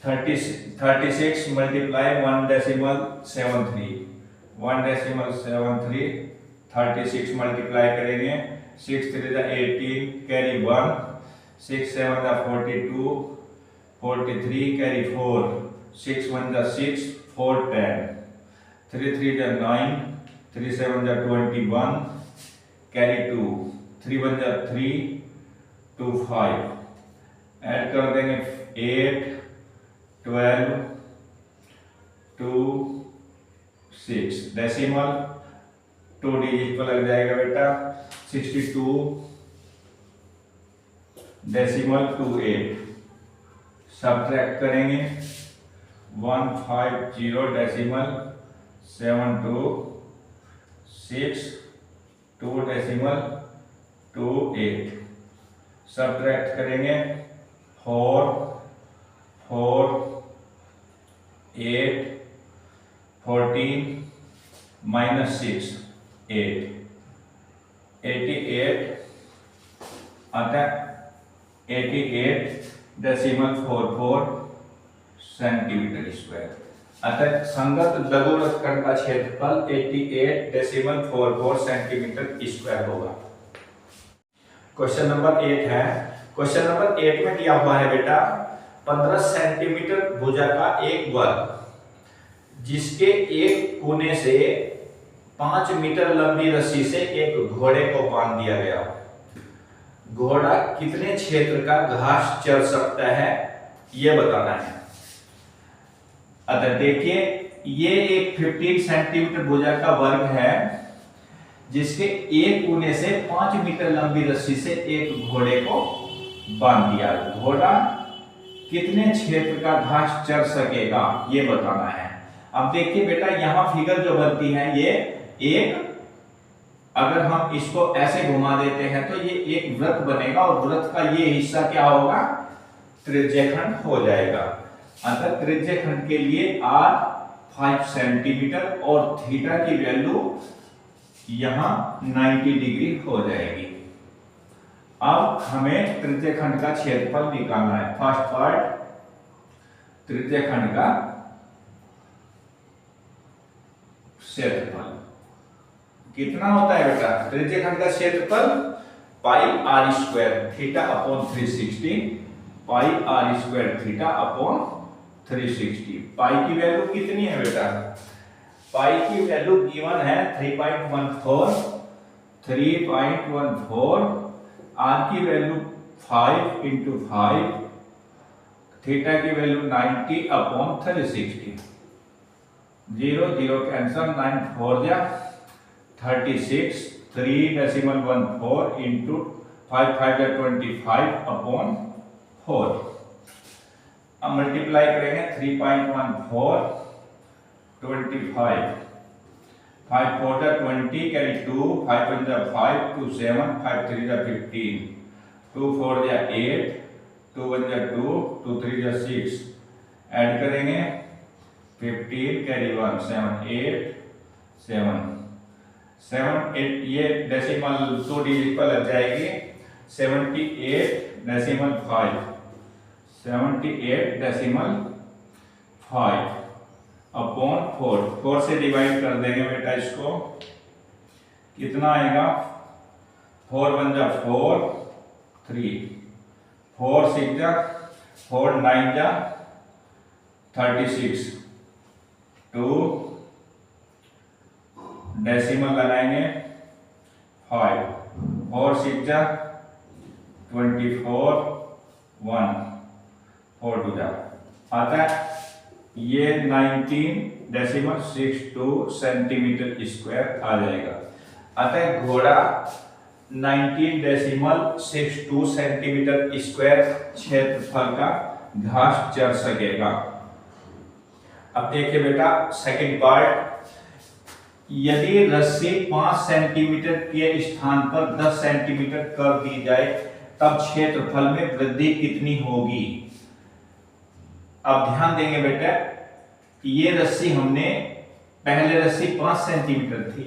[SPEAKER 1] 36 मल्टीप्लाई 1.73 1.73 36 मल्टीप्लाई करेंगे 6 3 जा 18 कैरी 1 6 7 जा 42 43 कैरी 4 6 1 जा 6 4 10 3 3 जा 9 3 7 जा 21 कैरी 2 3 1 जा 3 2 5 ऐड कर देंगे 8 12 2 6 डेसिमल 2 डिजिट पर लग जाएगा बेटा 62 डेसिमल 28 सब्ट्रैक्ट करेंगे 150 डेसिमल 72 6 2 डेसिमल 28 सब्ट्रैक्ट करेंगे 4 4 8 14 माइनस 6 8 88 आता 88 डेसिमल 44 सेंटीमीटर स्क्वायर। अतः संगत लघुवृत्त खंड का क्षेत्रफल 88 डेसिमल 44 सेंटीमीटर स्क्वायर होगा। क्वेश्चन नंबर 8 है। क्वेश्चन नंबर 8 में दिया हुआ है बेटा 15 सेंटीमीटर भुजा का एक वर्ग जिसके एक कोने से 5 मीटर लंबी रस्सी से एक घोड़े को बांध दिया गया। घोड़ा कितने क्षेत्र का घास चर सकता है यह बताना है। अतः देखिए ये एक 15 सेंटीमीटर भुजा का वर्ग है जिसके एक कोने से 5 मीटर लंबी रस्सी से एक घोड़े को बांध दिया। घोड़ा कितने क्षेत्र का घास चर सकेगा ये बताना है। अब देखिए बेटा यहां फिगर जो बनती है ये एक, अगर हम इसको ऐसे घुमा देते हैं तो ये एक वृत्त बनेगा और वृत्त का ये हिस्सा क्या होगा? त्रिज्यखंड हो जाएगा। अतः त्रिज्यखंड के लिए r 5 सेंटीमीटर और थीटा की वैल्यू यहां 90 डिग्री हो जाएगी। अब हमें त्रिज्यखंड का क्षेत्रफल निकालना है। फर्स्ट पार्ट त्रिज्यखंड का क्षेत्रफल कितना होता है बेटा? त्रिज्यखंड का क्षेत्रफल पाई r स्क्वायर थीटा अपॉन 360 पाई r स्क्वायर थीटा अपॉन 360। पाई की वैल्यू कितनी है बेटा? पाई की वैल्यू गिवन है 3.14, आर की वैल्यू 5 × 5, थीटा की वैल्यू 90/360। 0 0 कैंसल, 9 4 जा 36, 3.14 × 5 5 जा 25/4। अब मल्टीप्लाई करेंगे 3.14 25, 5 4 जा 20, कैरी 2, 5 1 जा 5, 2 7, 5 3 जा 15, 2 4 जा 8, 2 1 जा 2, 2 3 जा 6, ऐड करेंगे 15, कैरी 1, 7 8 7 7 8, ये डेसिमल 2 डिजिट पर लग जाएगी। 78.5, 78.5/4, 4 से डिवाइड कर देंगे बेटा इसको, कितना आएगा? 4 1 जा 4, 3, 4 6 जा 4, 9 जा 36, 2 डेसिमल लगाएंगे 5, 4 6 जा 24, 1 4 2 जा आता है ये 19.62 सेंटीमीटर स्क्वायर आ जाएगा। अतः घोड़ा 19.62 सेंटीमीटर स्क्वायर क्षेत्रफल का घास चर सकेगा। अब देखिए बेटा सेकंड पार्ट, यदि रस्सी 5 सेंटीमीटर के स्थान पर 10 सेंटीमीटर कर दी जाए तब क्षेत्रफल में वृद्धि कितनी होगी? अब ध्यान देंगे बेटा, ये रस्सी हमने पहले रस्सी 5 सेंटीमीटर थी,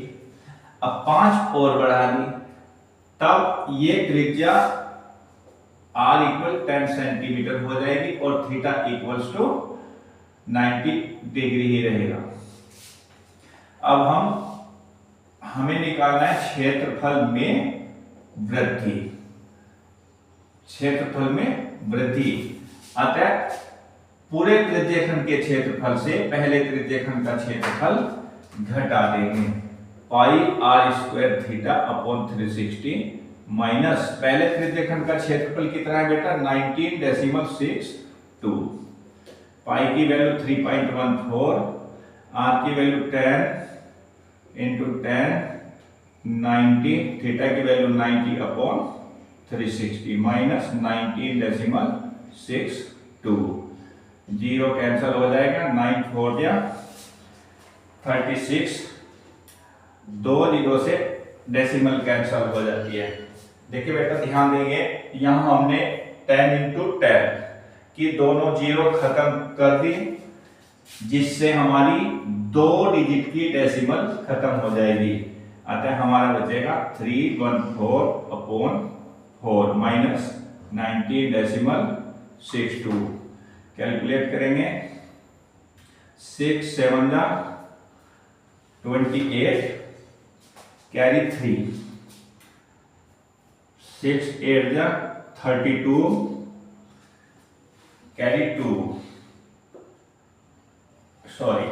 [SPEAKER 1] अब 5 और बढ़ा दी, तब ये त्रिज्या r = 10 सेंटीमीटर हो जाएगी और थीटा = 90 डिग्री ही रहेगा। अब हमें निकालना है क्षेत्रफल में वृद्धि, क्षेत्रफल में वृद्धि। अतः पूरे त्रिज्यखंड के क्षेत्रफल से पहले त्रिज्यखंड का क्षेत्रफल घटा देंगे। πr² θ/360 माइनस पहले त्रिज्यखंड का क्षेत्रफल कितना है बेटा? 19.62। पाई की वैल्यू 3.14, आर की वैल्यू 10 × 10 90, थीटा की वैल्यू 90/360 माइनस 19.62, 0 कैंसल हो जाएगा, 9 4 जा 36, 2 0 से डेसिमल कैंसल हो जाती है। देखिए बेटा ध्यान देंगे, यहां हमने 10 × 10 की दोनों 0 खत्म कर दी, जिससे हमारी 2 डिजिट की डेसिमल खत्म हो जाएगी। अतः हमारा बचेगा 314/4 माइनस 19.62। कैलकुलेट करेंगे, 6 7 जा 28, कैरी 3, 6 8 जा 32, कैरी 2, सॉरी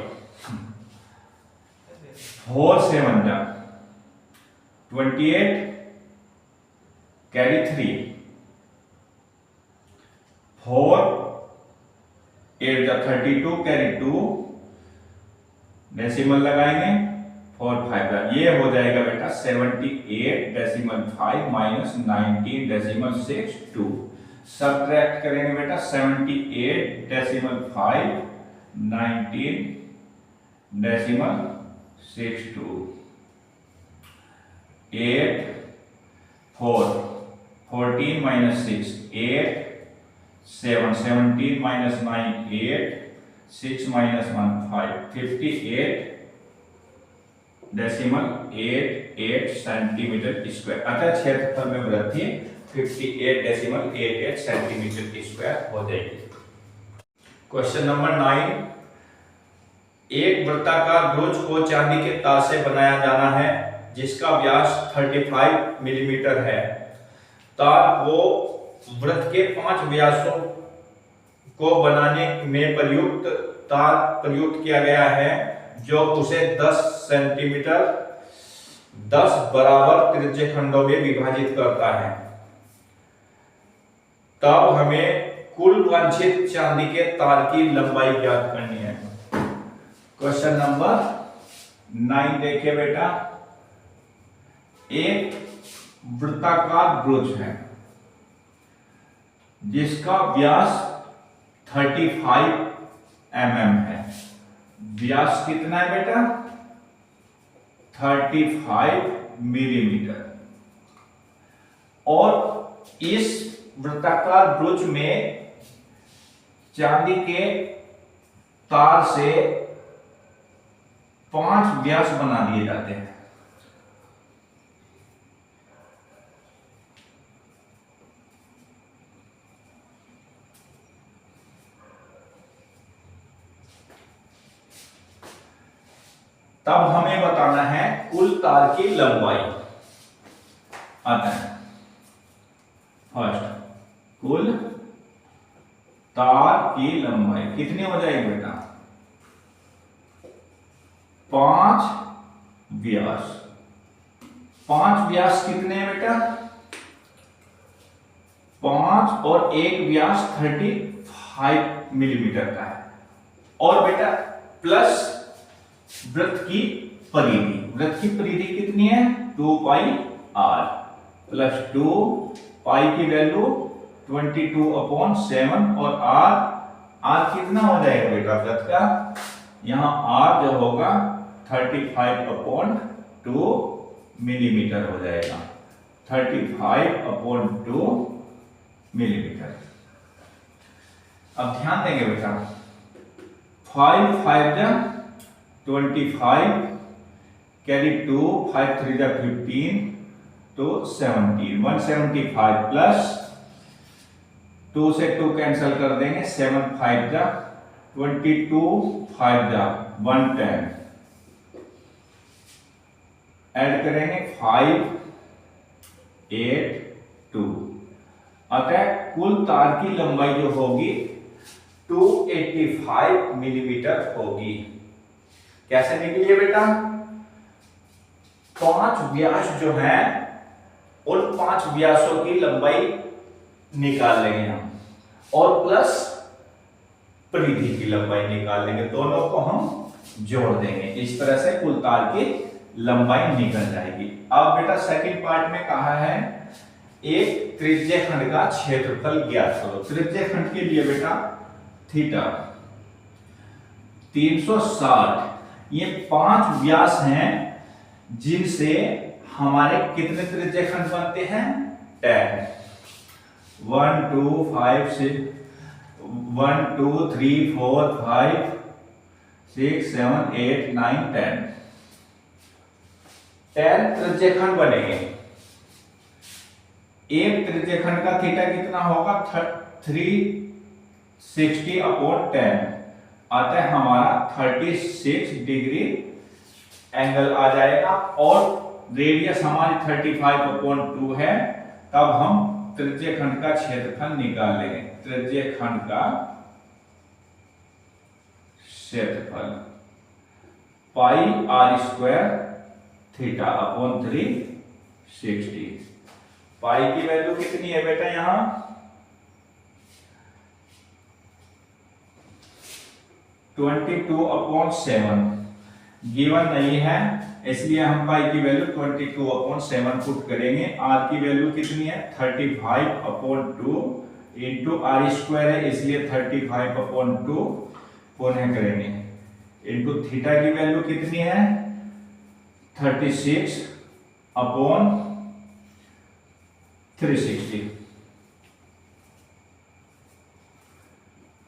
[SPEAKER 1] 4 7 जा 28, कैरी 3, 4 8 जा 32, कैरी 2, डेसिमल लगाएंगे 4 5 जा, ये हो जाएगा बेटा 78.5 माइनस 19.62। सबट्रैक्ट करेंगे बेटा 78.5 19.62, 8 4 14 minus 6 8 7 17 minus 9 8 6 minus 1 5 58.88 centimetre square. अतः क्षेत्रफल में वृद्धि 58.88 सेंटीमीटर स्क्वायर हो जाएगी। क्वेश्चन नंबर 9, एक वृत्ताकार ब्रोच को चांदी के तार से बनाया जाना है जिसका व्यास 35 मिलीमीटर है। तार को वृत्त के 5 व्यासों को बनाने में प्रयुक्त किया गया है। जो उसे 10 सेंटीमीटर 10 बराबर त्रिज्य खंडों में विभाजित करता है, तब हमें कुल वांछित चांदी के तार की लंबाई ज्ञात करनी है। क्वेश्चन नंबर 9 देखिए बेटा, एक वृत्ताकार ब्रोच है जिसका व्यास 35 mm है। व्यास कितना है बेटा? 35 मिलीमीटर। और इस वृत्ताकार ब्रोच में चांदी के तार से 5 व्यास बना दिए जाते हैं। तब हमें बताना है कुल तार की लंबाई। आता है फर्स्ट, कुल तार की लंबाई कितनी हो जाएगी बेटा? 5 व्यास। 5 व्यास कितने हैं बेटा? 5 और 1 व्यास 35 मिलीमीटर का है। और बेटा प्लस वृत्त की परिधि। वृत्त की परिधि कितनी है? 2 पाई r प्लस 2 पाई की वैल्यू 22/7 और r कितना हो जाएगा बेटा वृत्त का? यहां r जो होगा 35/2 मिलीमीटर हो जाएगा। 35/2 मिलीमीटर। अब ध्यान देंगे बेटा, 5 5 25 कैरी 2 5 3 15 तो 17 175 प्लस 2 से 2 कैंसिल कर देंगे, 7 5 22 5 110 ऐड करेंगे 5 8 2। अतः कुल तार की लंबाई जो होगी 285 मिलीमीटर होगी। कैसे निकली है बेटा? 5 व्यास जो है उन 5 व्यासों की लंबाई निकाल लेंगे हम, और प्लस परिधि की लंबाई निकाल लेंगे। दोनों को हम जोड़ देंगे। इस तरह से कुल तार की लंबाई निकल जाएगी। अब बेटा सेकंड पार्ट में कहा है एक त्रिज्य खंड का क्षेत्रफल ज्ञात करो। त्रिज्य खंड के लिए बेटा थीटा 360, ये 5 व्यास हैं जिनसे हमारे कितने त्रिज्य खंड बनते हैं? 10। 1 2 5 6 1 2 3 4 5 6 7 8 9 10 10 त्रिज्य खंड बनेंगे। एक त्रिज्य खंड का थीटा कितना होगा? 360/10। अतः हमारा 36 डिग्री एंगल आ जाएगा। और रेडियस हमारी 35/2 है। तब हम त्रिज्य खंड का क्षेत्रफल निकाल लेंगे। त्रिज्य खंड का क्षेत्रफल पाई r² θ/360। पाई की वैल्यू कितनी है बेटा? यहां 22/7 गिवन नहीं है, इसलिए हम पाई की वैल्यू 22/7 पुट करेंगे। r की वैल्यू कितनी है? 35/2 इंटू r² है, इसलिए 35/2 पुनः करेंगे इंटू थीटा की वैल्यू कितनी है? 36/360।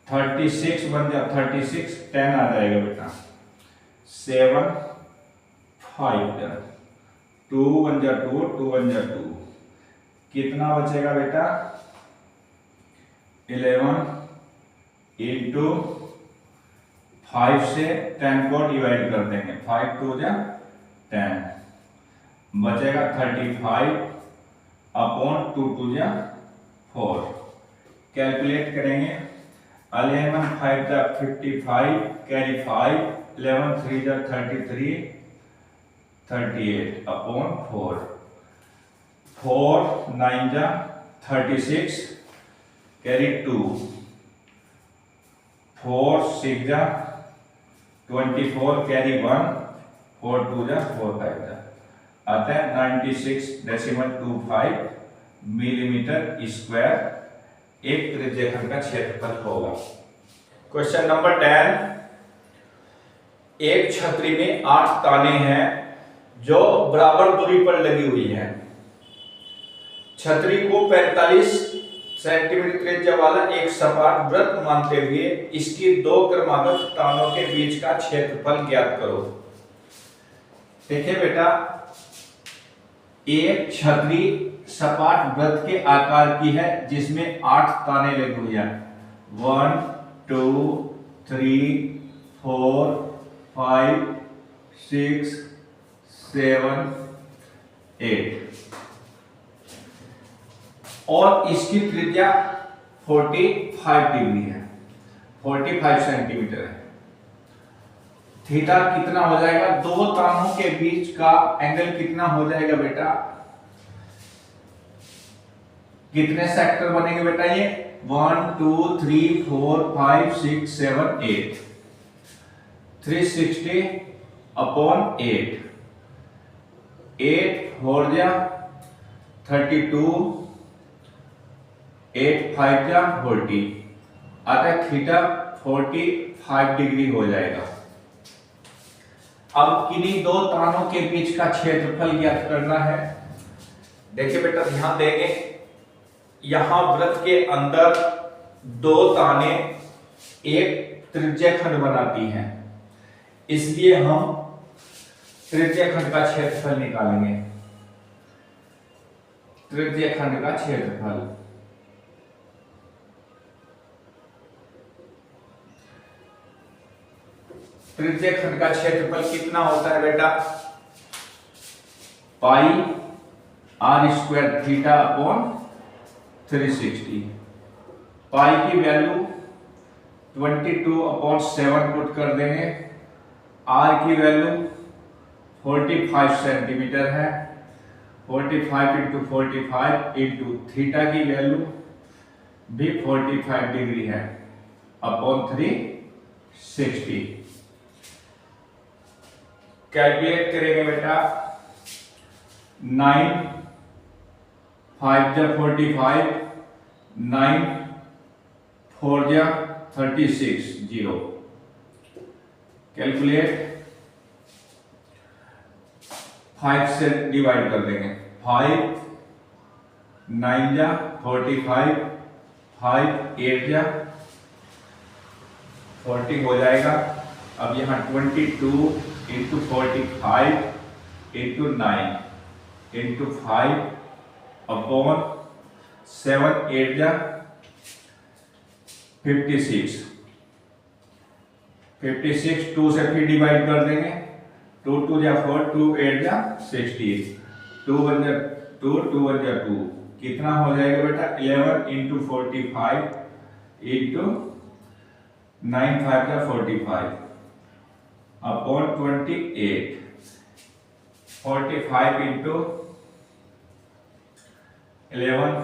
[SPEAKER 1] 36 बन जा 36 10 आ जाएगा बेटा। 7 5 2 1 जा 2 2 1 जा 2 कितना बचेगा बेटा? 11 इंटू 5 से 10 को डिवाइड कर देंगे। 5 2 जा 10 बचेगा 35/2 2 जा 4। कैलकुलेट करेंगे। 11 5 जा 55 कैरी 5 11 3 जा 33 38 अपॉन 4 4 9 जा 36 कैरी 2 4 6 जा 24 कैरी 1 4 2 जा 4 5 जा आता है 96.25 मिलीमीटर स्क्वायर एक त्रिज्यखंड का क्षेत्रफल होगा। क्वेश्चन नंबर 10, एक छतरी में 8 ताने हैं जो बराबर दूरी पर लगी हुई हैं। छतरी को 45 सेंटीमीटर त्रिज्या वाला एक सपाट वृत्त मानते हुए इसकी दो क्रमागत तानों के बीच का क्षेत्रफल ज्ञात करो। देखिए बेटा, एक छतरी सपाट वृत्त के आकार की है जिसमें 8 ताने लगी हुई हैं। 1 2 3 4 5 6 7 8 और इसकी त्रिज्या 45 डिग्री है, 45 सेंटीमीटर है। थीटा कितना हो जाएगा? दो तानों के बीच का एंगल कितना हो जाएगा बेटा? कितने सेक्टर बनेंगे बेटा? ये 1 2 3 4 5 6 7 8 360 अपॉन 8 8 4 जा 32 8 5 जा 40 आता है थीटा 45 डिग्री हो जाएगा। अब किन्हीं दो तानों के बीच का क्षेत्रफल ज्ञात करना है। देखिए बेटा, ध्यान देंगे, यहां वृत्त के अंदर दो ताने एक त्रिज्यखंड बनाती हैं, इसलिए हम त्रिज्यखंड का क्षेत्रफल निकालेंगे। त्रिज्यखंड का क्षेत्रफल त्रिज्यखंड का क्षेत्रफल कितना होता है बेटा? Pi are square theta upon 360। पाई की वैल्यू 22 अपॉन 7 पुट कर देंगे। आर की वैल्यू 45 सेंटीमीटर है। 45 इंटू 45 इंटू थीटा की वैल्यू भी 45 डिग्री है अपॉन 360। कैलकुलेट करेंगे बेटा। 9 5 जा 45 9 4 जा 36 0। कैलकुलेट 5 से डिवाइड कर देंगे। 5 9 जा 45 5 8 जा 40 हो जाएगा। अब यहाँ 22 इंटू 45 इंटू 9 इंटू 5 अपॉन 7 8 जा 56 56 2 से फिर डिवाइड कर देंगे। 2 2 जा 4 2 8 जा 16 2 1 जा 2 2 1 जा 2 कितना हो जाएगा बेटा? 11 इंटू 45 इंटू 9 5 जा 45 अपॉन 28 45 इंटू 11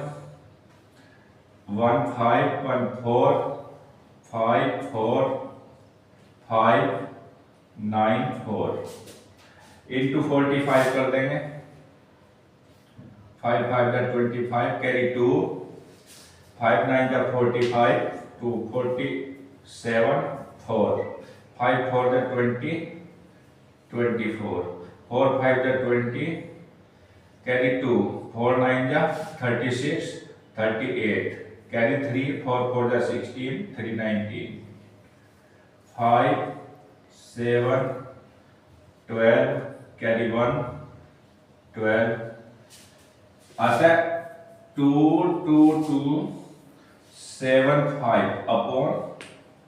[SPEAKER 1] 1 5 1 4 5 4 5 9 4 इंटू 45 कर देंगे। 5 5 का 25 कैरी 2 5 9 का 45 2 47 4 5 4 का 20 24 4 5 का 20 कैरी 2 4 9 जा 36 38 कैरी 3 4 4 जा 16 3 19 5 7 12 कैरी 1 12 आता है 2 2 2 7 5 अपॉन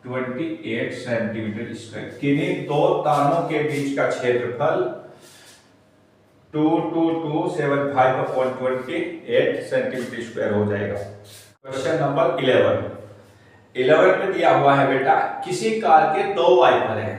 [SPEAKER 1] 28 सेंटीमीटर स्क्वायर। किन्हीं दो तानों के बीच का क्षेत्रफल 2275 अपॉन 28 सेंटीमीटर स्क्वायर हो जाएगा। क्वेश्चन नंबर 11 में दिया हुआ है बेटा, किसी कार के दो वाइपर हैं।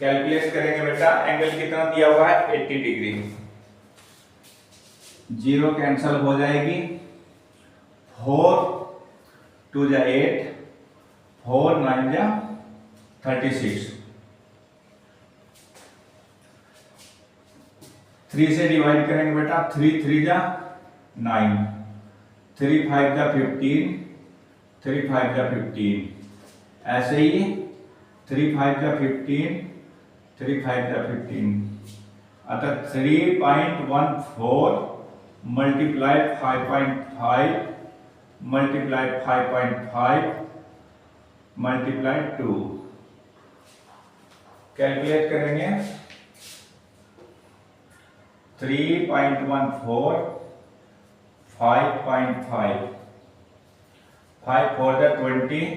[SPEAKER 1] कैलकुलेट करेंगे बेटा, एंगल कितना दिया हुआ है 80 डिग्री। 0 कैंसल हो जाएगी, 4 2 जा 8, 4 9 जा 36, 3 से डिवाइड करेंगे बेटा, 3 3 जा 9, 3 5 जा 15, 3 5 जा 15, ऐसे ही 3 5 जा 15, 3 5 जा 15, अतः 3.14 मल्टीप्लाई 5.5 मल्टीप्लाई 5.5 मल्टीप्लाई 2, कैलकुलेट करेंगे 3.14 5.5, 5 4 जा 20,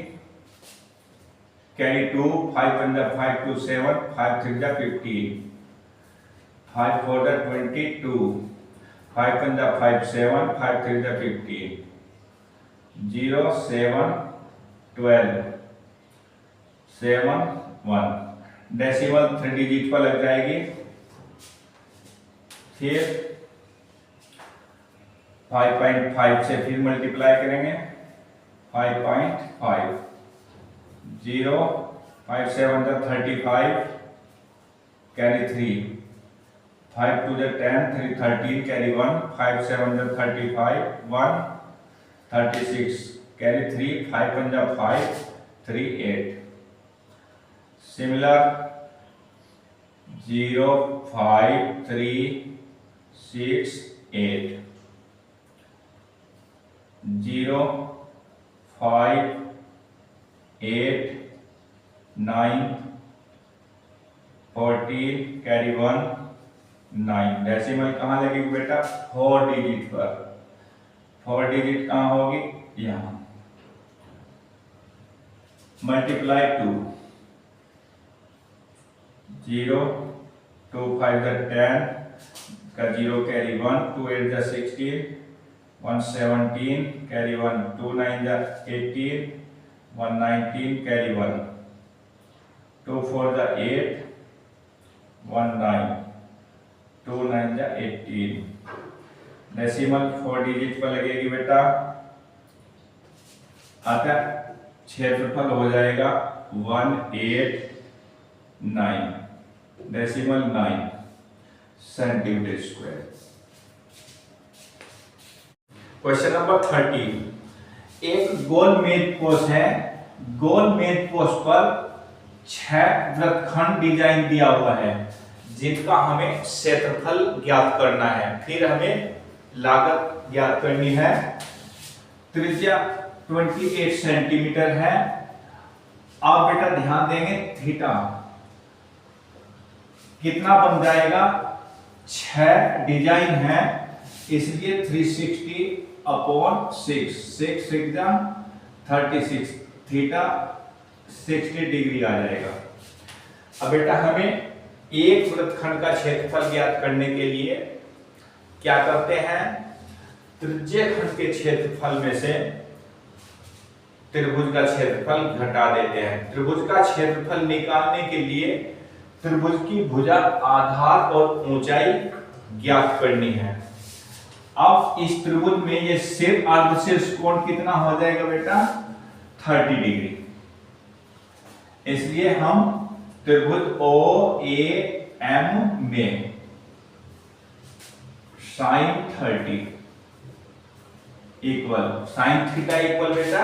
[SPEAKER 1] कैरी 2, 5 1 जा 5 2 7, 5 3 जा 15, 5 4 जा 22, 5 1 जा 5 7, 5 3 जा 15, 0 7 12 7 1, डेसिमल 3 डिजिट पर लग जाएगी। फिर 5.5 से फिर मल्टीप्लाई करेंगे, 5.5, 0 5 7 जा 35, कैरी 3, 5 2 जा 10, 3 13, कैरी 1, 5 7 जा 35, 1 36, कैरी 3, 5 1 जा 5, 3 8, सिमिलर 0 5 3 6 8, 0 5 8 9 14, कैरी 1 9, डेसिमल कहाँ लगेगी बेटा 4 डिजिट पर। 4 डिजिट कहाँ होगी, यहाँ, मल्टीप्लाई 2, 0 2 5 जा 10 का 0 कैरी 1, 2 8 जा 16, 1 17, कैरी 1, 2 9 जा 18, 1 19, कैरी 1, 2 4 जा 8, 1 9, 2 9 जा 18, डेसिमल 4 डिजिट पर लगेगी बेटा, अतः क्षेत्रफल हो जाएगा 189, decimal 9 centimetre square. Question number 30, एक गोल मेज पोस्ट है, गोल मेज पोस्ट पर 6 वृत्तखंड डिजाइन दिया हुआ है जिनका हमें क्षेत्रफल ज्ञात करना है, फिर हमें लागत ज्ञात करनी है। त्रिज्या 28 सेंटीमीटर है। आप बेटा ध्यान देंगे, थीटा कितना बन जाएगा, 6 डिजाइन है इसलिए 360 अपॉन 6, 6 6 जा 36, थीटा 60 डिग्री आ जाएगा। अब बेटा हमें एक वृत्तखंड का क्षेत्रफल ज्ञात करने के लिए क्या करते हैं, त्रिज्य खंड के क्षेत्रफल में से त्रिभुज का क्षेत्रफल घटा देते हैं। त्रिभुज का क्षेत्रफल निकालने के लिए त्रिभुज की भुजा, आधार और ऊंचाई ज्ञात करनी है। अब इस त्रिभुज में ये सिर अर्धशीर्ष कोण कितना हो जाएगा बेटा, 30 डिग्री। इसलिए हम त्रिभुज OAM में sine 30 equal sine theta equal बेटा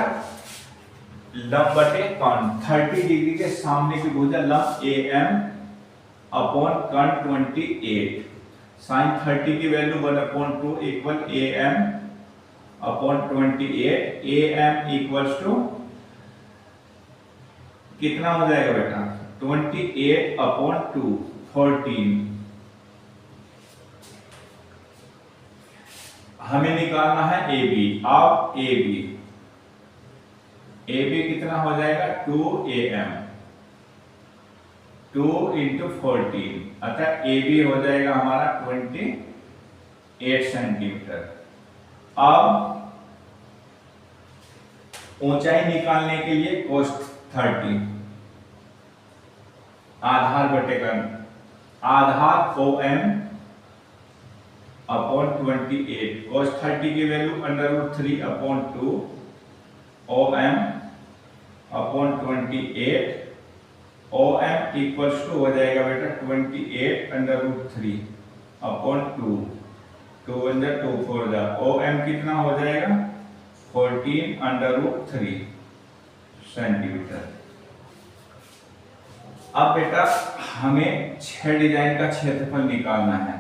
[SPEAKER 1] लंब बटे कर्ण, 30 डिग्री के सामने की भुजा लंब AM अपॉन कर्ण 28, साइन 30 की value 1/2 equal AM upon 28, AM equals to कितना हो जाएगा बेटा, 28 अपॉन 2 14। हमें निकालना है AB। अब AB कितना हो जाएगा, 2AM, 2 × 14, अतः AB हो जाएगा हमारा 28 सेंटीमीटर। अब ऊंचाई निकालने के लिए cos 30, आधार बटेकन आधार OM अपॉन 28 cos 30 की value √3 upon 2 OM upon 28 OM equals to हो जाएगा बेटा 28 √3 अपॉन 2 2 1 जा 2 4 जा OM कितना हो जाएगा 14 √3 सेंटीमीटर। अब बेटा हमें 6 डिजाइन का क्षेत्रफल निकालना है।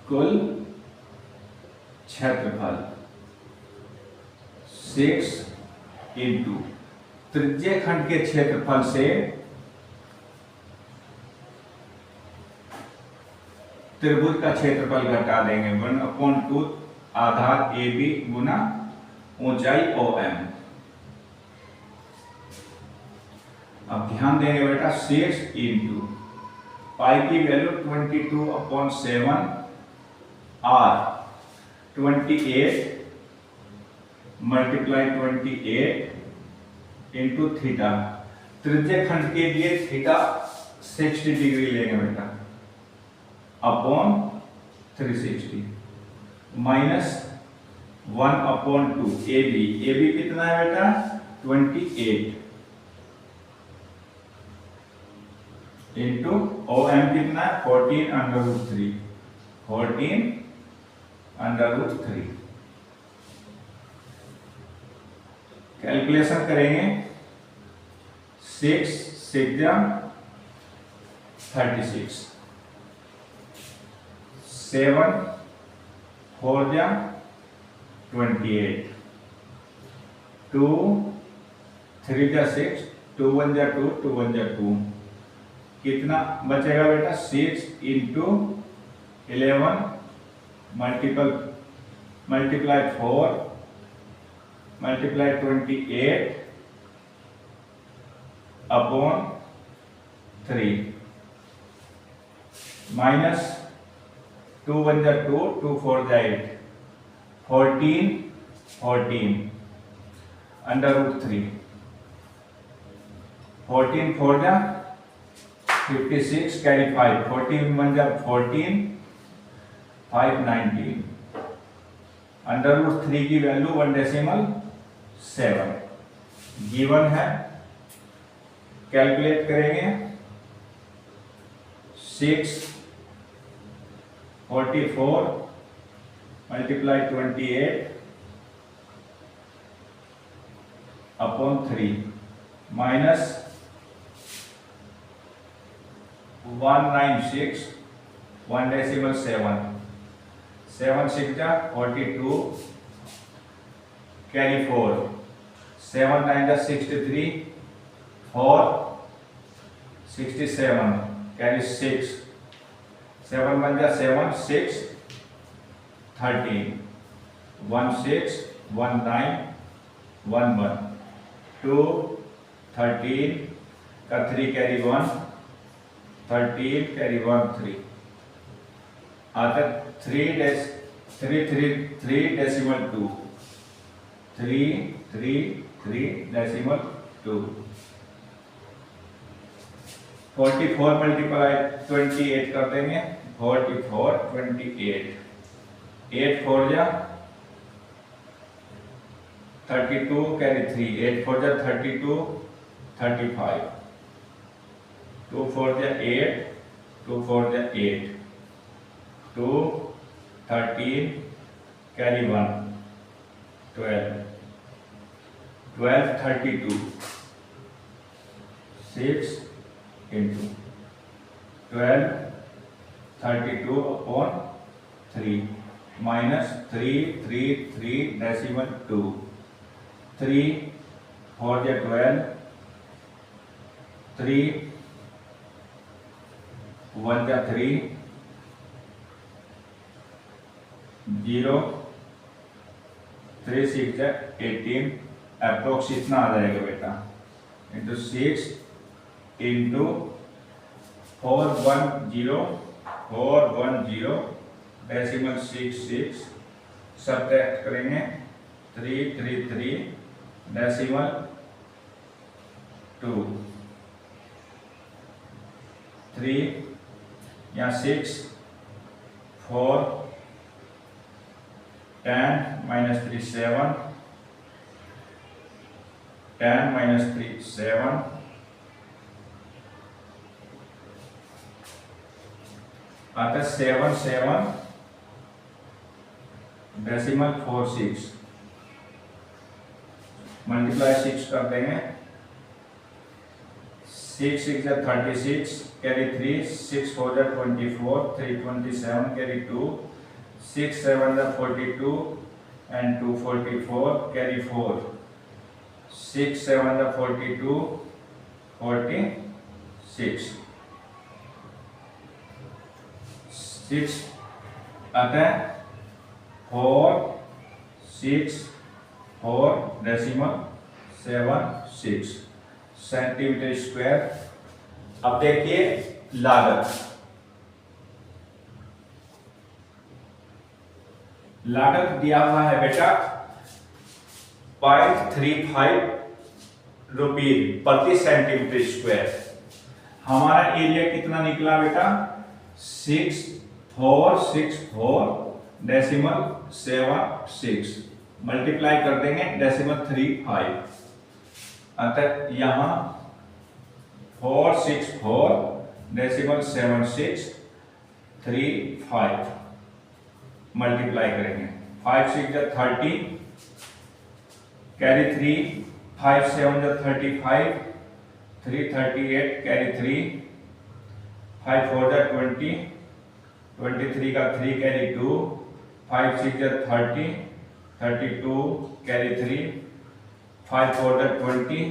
[SPEAKER 1] कुल क्षेत्रफल 6 इंटू त्रिज्य खंड के क्षेत्रफल से त्रिभुज का क्षेत्रफल घटा देंगे 1/2 आधार AB गुना ऊंचाई OM। अब ध्यान देंगे बेटा 6 इंटू पाई की value 22/7 R 28 multiply 28 into theta. त्रिज्य खंड के लिए थीटा 60 डिग्री लेंगे बेटा अपॉन 360 माइनस 1/2 AB कितना है बेटा 28 इंटू OM कितना है 14 √3 कैलकुलेशन करेंगे 6 6 जा 36 7 4 जा 28 2 3 जा 6 2 1 जा 2 2 1 जा 2 कितना बचेगा बेटा 6 into 11 multiply 4 multiply 28 upon 3 minus 2 1 जा 2 2 4 जा 8 14 √3 14 4 जा 56 कैरी 5 14 1 जा 14 5 19 √3 की वैल्यू 1.7 गिवन है। कैलकुलेट करेंगे 6 44 मल्टीप्लाई 28 अपॉन 3 माइनस 196 1.7 7 6 जा 42 कैरी 4 7 9 जा 63 4 67 कैरी 6 7 1 जा 7 6 13 1 6 1 9 1 1 2 13 का 3 कैरी 1 13 कैरी 1 3 आता 3 डेसिमल 2 3 डेसिमल 2 44 मल्टीप्लाई 28 कर देंगे 44 28 8 4 जा 32 कैरी 3 8 4 जा 32 35 2 4 जा 8 2 4 जा 8 2 13 carry 1 12 12 32 6 into 12 32 upon 3 minus 3 decimal 2 3 4 जा 12 3 1 जा 3 0 3 6 जा 18 अप्रोक्स इतना आ जाएगा बेटा इंटू 6 इंटू 410 डेसिमल 66 सब्ट्रैक्ट करेंगे 3 3 3 डेसिमल 2 3 या 6 4 10 minus 3 7 10 minus 3 7 आता 7 7 डेसिमल 4 6 मल्टीप्लाई 6 कर देंगे 6 6 जा 36 कैरी 3 6 4 जा 24 3 27 कैरी 2 6 7 जा 42 and 2 44 carry 4 6 7 जा 42 46 6 आता है 4 6 4 डेसिमल 7 6 सेंटीमीटर स्क्वायर। अब देखिए लागत दिया हुआ है बेटा 0.35 रुपये प्रति सेंटीमीटर स्क्वायर। हमारा एरिया कितना निकला बेटा 6464 डेसिमल 76 मल्टीप्लाई कर देंगे डेसिमल 35 अतः यहां 464 डेसिमल 76 35 मल्टीप्लाई करेंगे 5 6 जा 30 कैरी 3 5 7 जा 35 3 38 कैरी 3 5 4 जा 20 23 का 3 कैरी 2 5 6 जा 30 32 कैरी 3 5 4 जा 20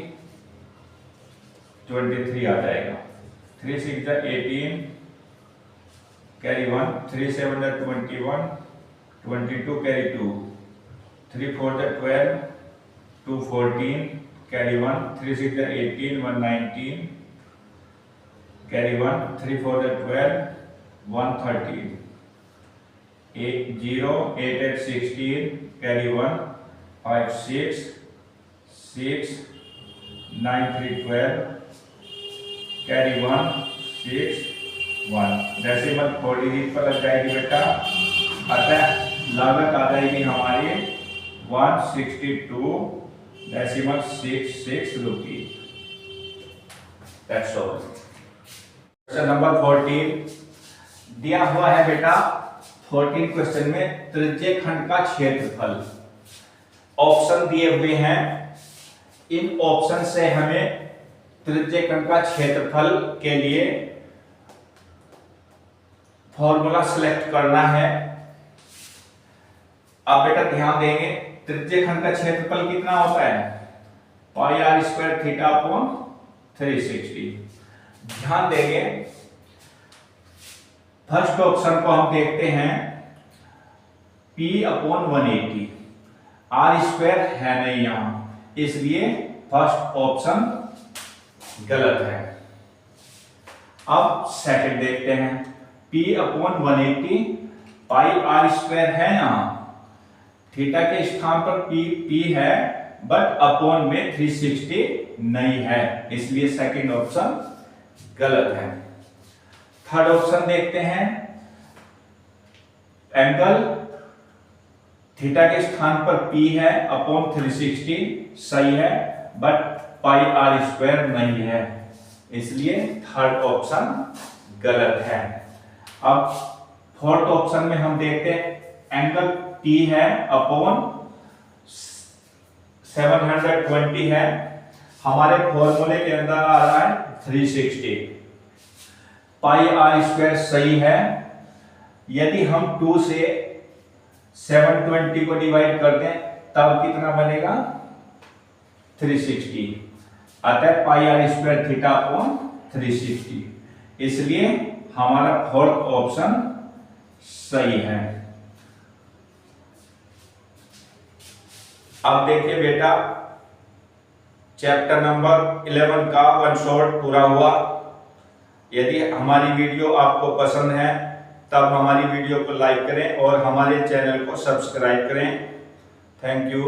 [SPEAKER 1] 23 आ जाएगा 3 6 जा 18 कैरी 1 3 7 जा 21 22 कैरी 2 3 4 जा 12 2 14 कैरी 1 3 6 जा 18 1 19 कैरी 1 3 4 जा 12 1 13 8 0 8 8 16 कैरी 1 5 6 6 9 3 12 कैरी 1 6 1 डेसिमल 40 पर लग जाएगी बेटा अतः लागत आ जाएगी हमारी 162 डेसिमल 66 रुपये। That's all. क्वेश्चन नंबर 14 दिया हुआ है बेटा 14 क्वेश्चन में त्रिज्य खंड का क्षेत्रफल ऑप्शन दिए हुए हैं। इन ऑप्शन से हमें त्रिज्य खंड का क्षेत्रफल के लिए फॉर्मूला सिलेक्ट करना है। अब बेटा ध्यान देंगे त्रिज्य खंड का क्षेत्रफल कितना होता है पाई आर स्क्वायर थीटा अपॉन 360। ध्यान देंगे फर्स्ट ऑप्शन को हम देखते हैं P अपॉन 180 आर स्क्वायर है नहीं यहां इसलिए फर्स्ट ऑप्शन गलत है। अब सेकंड देखते हैं P upon 180 pi are square है यहां थीटा के स्थान पर P है बट अपॉन में 360 नहीं है इसलिए सेकंड ऑप्शन गलत है। थर्ड ऑप्शन देखते हैं एंगल थीटा के स्थान पर P है अपॉन 360 सही है बट पाई आर स्क्वायर नहीं है इसलिए थर्ड ऑप्शन गलत है। अब फोर्थ ऑप्शन में हम देखते हैं एंगल T है अपॉन 720 है हमारे फॉर्मूले के अंदर आ रहा है 360 पाई आर स्क्वायर सही है। यदि हम 2 से 720 को डिवाइड कर दें तब कितना बनेगा 360 अतः पाई आर स्क्वायर थीटा अपॉन 360 इसलिए हमारा फोर्थ ऑप्शन सही है। अब देखिए बेटा चैप्टर नंबर 11 का वन शॉट पूरा हुआ। यदि हमारी वीडियो आपको पसंद है तब हमारी वीडियो को लाइक करें और हमारे चैनल को सब्सक्राइब करें। Thank you.